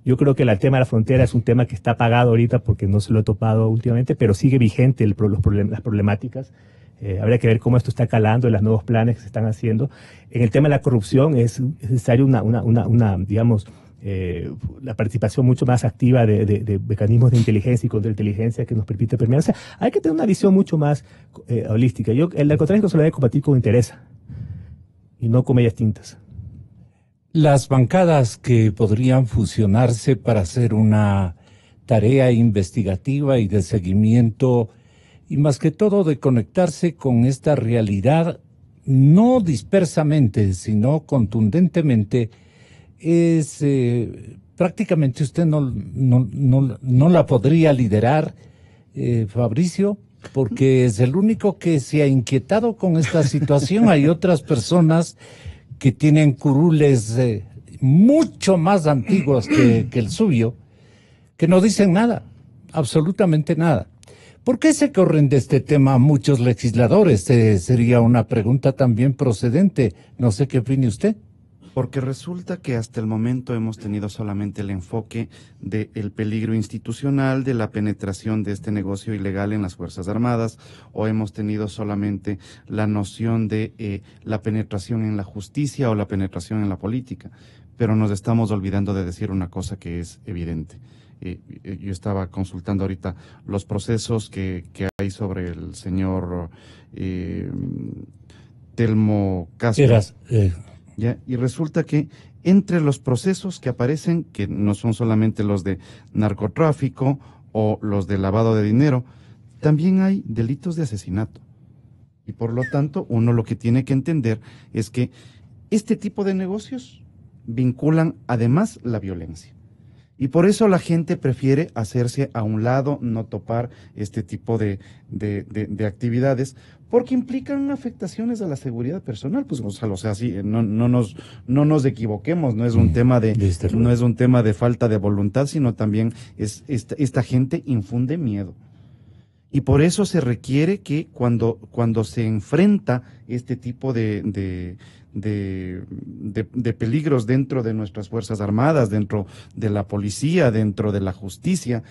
Yo creo que el tema de la frontera es un tema que está apagado ahorita porque no se lo he topado últimamente, pero sigue vigente las problemáticas. Habría que ver cómo esto está calando en los nuevos planes que se están haciendo. En el tema de la corrupción es necesario digamos, la participación mucho más activa de mecanismos de inteligencia y contrainteligencia que nos permite permear. O sea, hay que tener una visión mucho más holística. El narcotráfico se lo debe combatir con interés y no con medias tintas. Las bancadas que podrían fusionarse para hacer una tarea investigativa y de seguimiento, y más que todo de conectarse con esta realidad, no dispersamente, sino contundentemente, es prácticamente usted no la podría liderar, Fabricio, porque es el único que se ha inquietado con esta situación. Hay otras personas que tienen curules mucho más antiguos que el suyo, que no dicen nada, absolutamente nada. ¿Por qué se corren de este tema muchos legisladores? Sería una pregunta también procedente. No sé qué opine usted. Porque resulta que hasta el momento hemos tenido solamente el enfoque del peligro institucional, de la penetración de este negocio ilegal en las Fuerzas Armadas, o hemos tenido solamente la noción de la penetración en la justicia o la penetración en la política. Pero nos estamos olvidando de decir una cosa que es evidente. Yo estaba consultando ahorita los procesos que hay sobre el señor Telmo Castro. ¿Ya? Y resulta que entre los procesos que aparecen, que no son solamente los de narcotráfico o los de lavado de dinero, también hay delitos de asesinato. Y por lo tanto, uno lo que tiene que entender es que este tipo de negocios vinculan además la violencia. Y por eso la gente prefiere hacerse a un lado, no topar este tipo de actividades, porque implican afectaciones a la seguridad personal. Pues Gonzalo, o sea, sí, no nos equivoquemos, no es un tema de falta de voluntad, sino también esta gente infunde miedo. Y por eso se requiere que cuando se enfrenta este tipo de peligros dentro de nuestras Fuerzas Armadas, dentro de la policía, dentro de la justicia,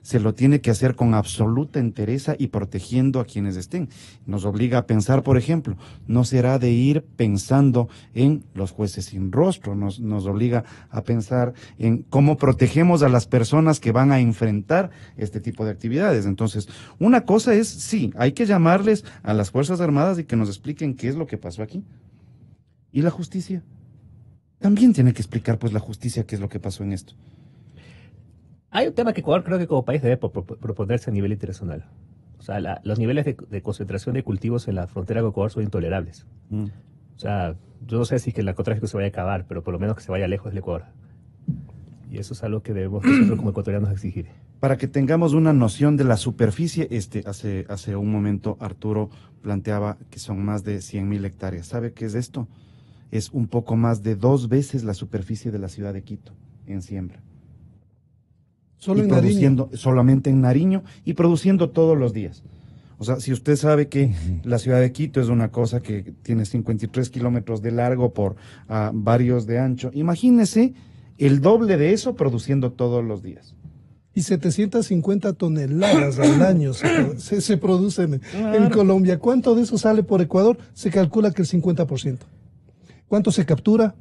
se lo tiene que hacer con absoluta entereza y protegiendo a quienes estén. Nos obliga a pensar, por ejemplo, no será de ir pensando en los jueces sin rostro, nos obliga a pensar en cómo protegemos a las personas que van a enfrentar este tipo de actividades. Entonces, una cosa es, sí, hay que llamarles a las Fuerzas Armadas y que nos expliquen qué es lo que pasó aquí. ¿Y la justicia? También tiene que explicar, pues, la justicia qué es lo que pasó en esto. Hay un tema que Ecuador creo que como país debe proponerse a nivel internacional. O sea, los niveles de concentración de cultivos en la frontera con Ecuador son intolerables. O sea, yo no sé si que el narcotráfico se vaya a acabar, pero por lo menos que se vaya lejos del Ecuador. Y eso es algo que debemos nosotros como ecuatorianos exigir. Para que tengamos una noción de la superficie, hace un momento Arturo planteaba que son más de 100.000 hectáreas. ¿Sabe qué es esto? Es un poco más de 2 veces la superficie de la ciudad de Quito en siembra. Solo en Nariño. Solamente en Nariño y produciendo todos los días. O sea, si usted sabe que la ciudad de Quito es una cosa que tiene 53 kilómetros de largo por varios de ancho, imagínese el doble de eso produciendo todos los días. Y 750 toneladas al año se producen en Colombia. ¿Cuánto de eso sale por Ecuador? Se calcula que el 50%. ¿Cuánto se captura?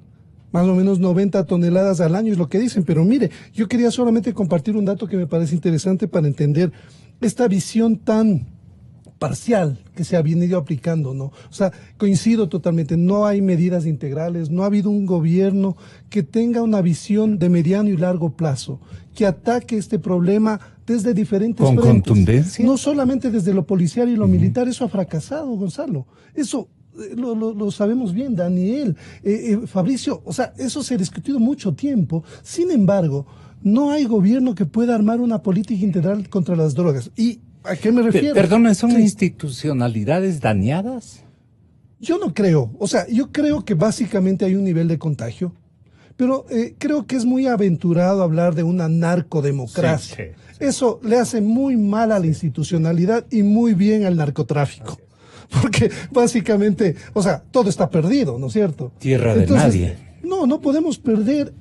Más o menos 90 toneladas al año es lo que dicen. Pero mire, yo quería solamente compartir un dato que me parece interesante para entender esta visión tan parcial que se ha venido aplicando, ¿no? O sea, coincido totalmente, no hay medidas integrales, no ha habido un gobierno que tenga una visión de mediano y largo plazo, que ataque este problema desde diferentes frentes. ¿Con contundencia? No solamente desde lo policial y lo militar, eso ha fracasado, Gonzalo. Eso lo sabemos bien, Daniel, Fabricio, o sea, eso se ha discutido mucho tiempo. Sin embargo, no hay gobierno que pueda armar una política integral contra las drogas. ¿Y a qué me refiero? Perdona, ¿son institucionalidades dañadas? Yo no creo. O sea, yo creo que básicamente hay un nivel de contagio, pero creo que es muy aventurado hablar de una narcodemocracia. Sí. Eso le hace muy mal a la institucionalidad y muy bien al narcotráfico. porque básicamente, o sea, todo está perdido, ¿no es cierto? Tierra de nadie. No podemos perder,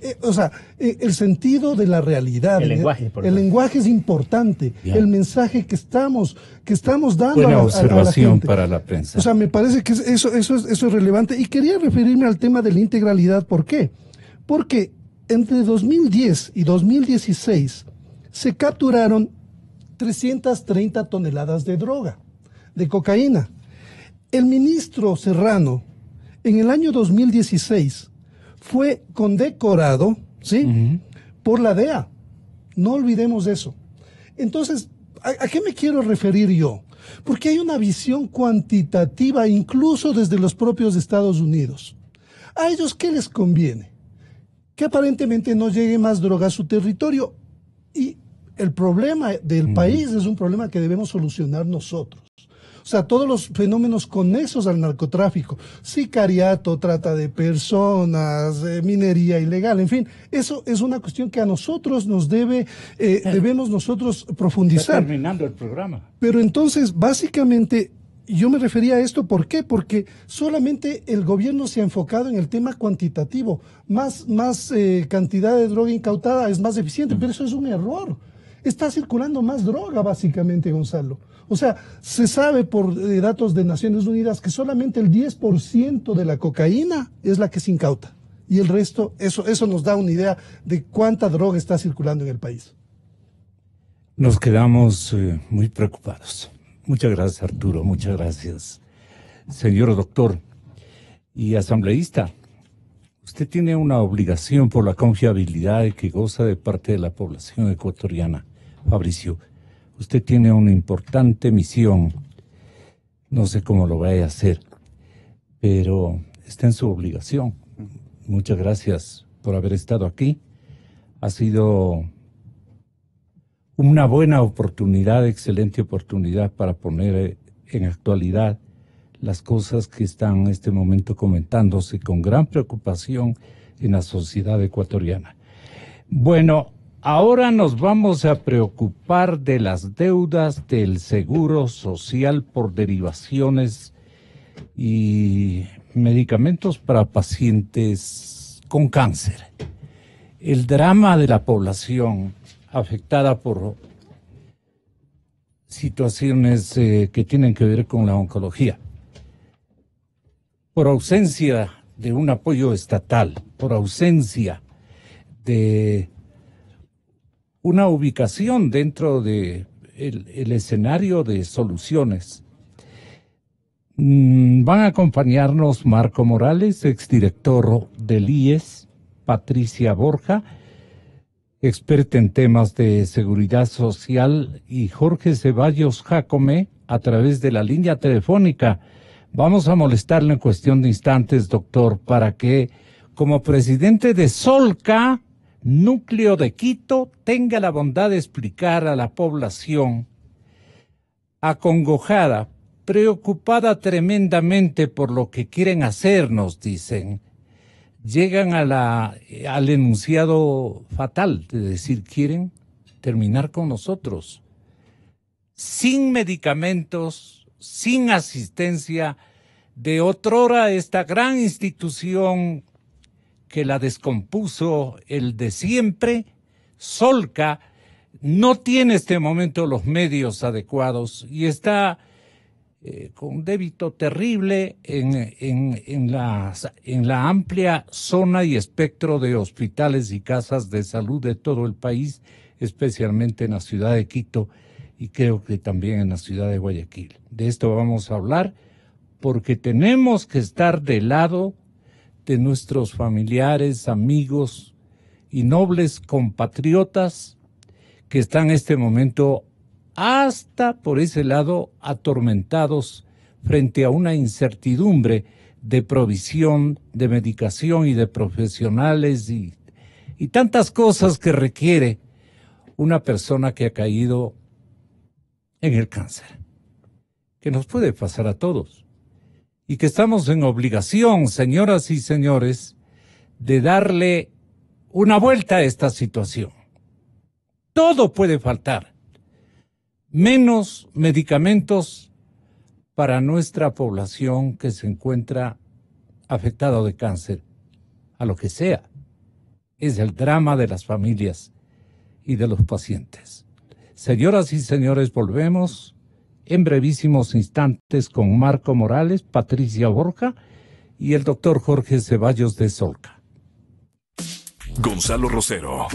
el sentido de la realidad. El lenguaje, el lenguaje es importante. Ya. El mensaje que estamos dando Buena a observación la gente. Para la prensa. O sea, me parece que eso es relevante. Y quería referirme al tema de la integralidad. ¿Por qué? Porque entre 2010 y 2016 se capturaron 330 toneladas de droga, de cocaína. El ministro Serrano, en el año 2016, fue condecorado, ¿sí? Por la DEA. No olvidemos eso. Entonces, ¿a qué me quiero referir yo? Porque hay una visión cuantitativa, incluso desde los propios Estados Unidos. ¿A ellos qué les conviene? Que aparentemente no llegue más droga a su territorio. Y el problema del país es un problema que debemos solucionar nosotros. O sea, todos los fenómenos conexos al narcotráfico, sicariato, trata de personas, minería ilegal, en fin, eso es una cuestión que a nosotros nos debemos nosotros profundizar. Está terminando el programa. Pero entonces, básicamente, yo me refería a esto, ¿por qué? Porque solamente el gobierno se ha enfocado en el tema cuantitativo. Más cantidad de droga incautada es más eficiente, pero eso es un error. Está circulando más droga, básicamente, Gonzalo. O sea, se sabe por datos de Naciones Unidas que solamente el 10% de la cocaína es la que se incauta. Y el resto, eso nos da una idea de cuánta droga está circulando en el país. Nos quedamos muy preocupados. Muchas gracias, Arturo. Muchas gracias. Señor doctor y asambleísta, usted tiene una obligación por la confiabilidad que goza de parte de la población ecuatoriana. Fabricio, usted tiene una importante misión. No sé cómo lo vaya a hacer, pero está en su obligación. Muchas gracias por haber estado aquí. Ha sido una buena oportunidad, excelente oportunidad para poner en actualidad las cosas que están en este momento comentándose con gran preocupación en la sociedad ecuatoriana. Bueno, ahora nos vamos a preocupar de las deudas del Seguro Social por derivaciones y medicamentos para pacientes con cáncer. El drama de la población afectada por situaciones que tienen que ver con la oncología, por ausencia de un apoyo estatal, por ausencia de una ubicación dentro de el escenario de soluciones. Van a acompañarnos Marco Morales, exdirector del IES, Patricia Borja, experta en temas de seguridad social, y Jorge Ceballos Jacome a través de la línea telefónica. Vamos a molestarle en cuestión de instantes, doctor, para que como presidente de Solca, núcleo de Quito, tenga la bondad de explicar a la población acongojada, preocupada tremendamente por lo que quieren hacernos, dicen. Llegan al enunciado fatal de decir, quieren terminar con nosotros, sin medicamentos, sin asistencia de otrora esta gran institución que la descompuso el de siempre. Solca no tiene en este momento los medios adecuados y está con un débito terrible en la amplia zona y espectro de hospitales y casas de salud de todo el país, especialmente en la ciudad de Quito y creo que también en la ciudad de Guayaquil. De esto vamos a hablar porque tenemos que estar del lado de nuestros familiares, amigos y nobles compatriotas que están en este momento hasta por ese lado atormentados frente a una incertidumbre de provisión, de medicación y de profesionales y tantas cosas que requiere una persona que ha caído en el cáncer, que nos puede pasar a todos y que estamos en obligación, señoras y señores, de darle una vuelta a esta situación. Todo puede faltar, menos medicamentos para nuestra población que se encuentra afectada de cáncer, a lo que sea. Es el drama de las familias y de los pacientes. Señoras y señores, volvemos en brevísimos instantes con Marco Morales, Patricia Borja y el doctor Jorge Ceballos de Solca. Gonzalo Rosero,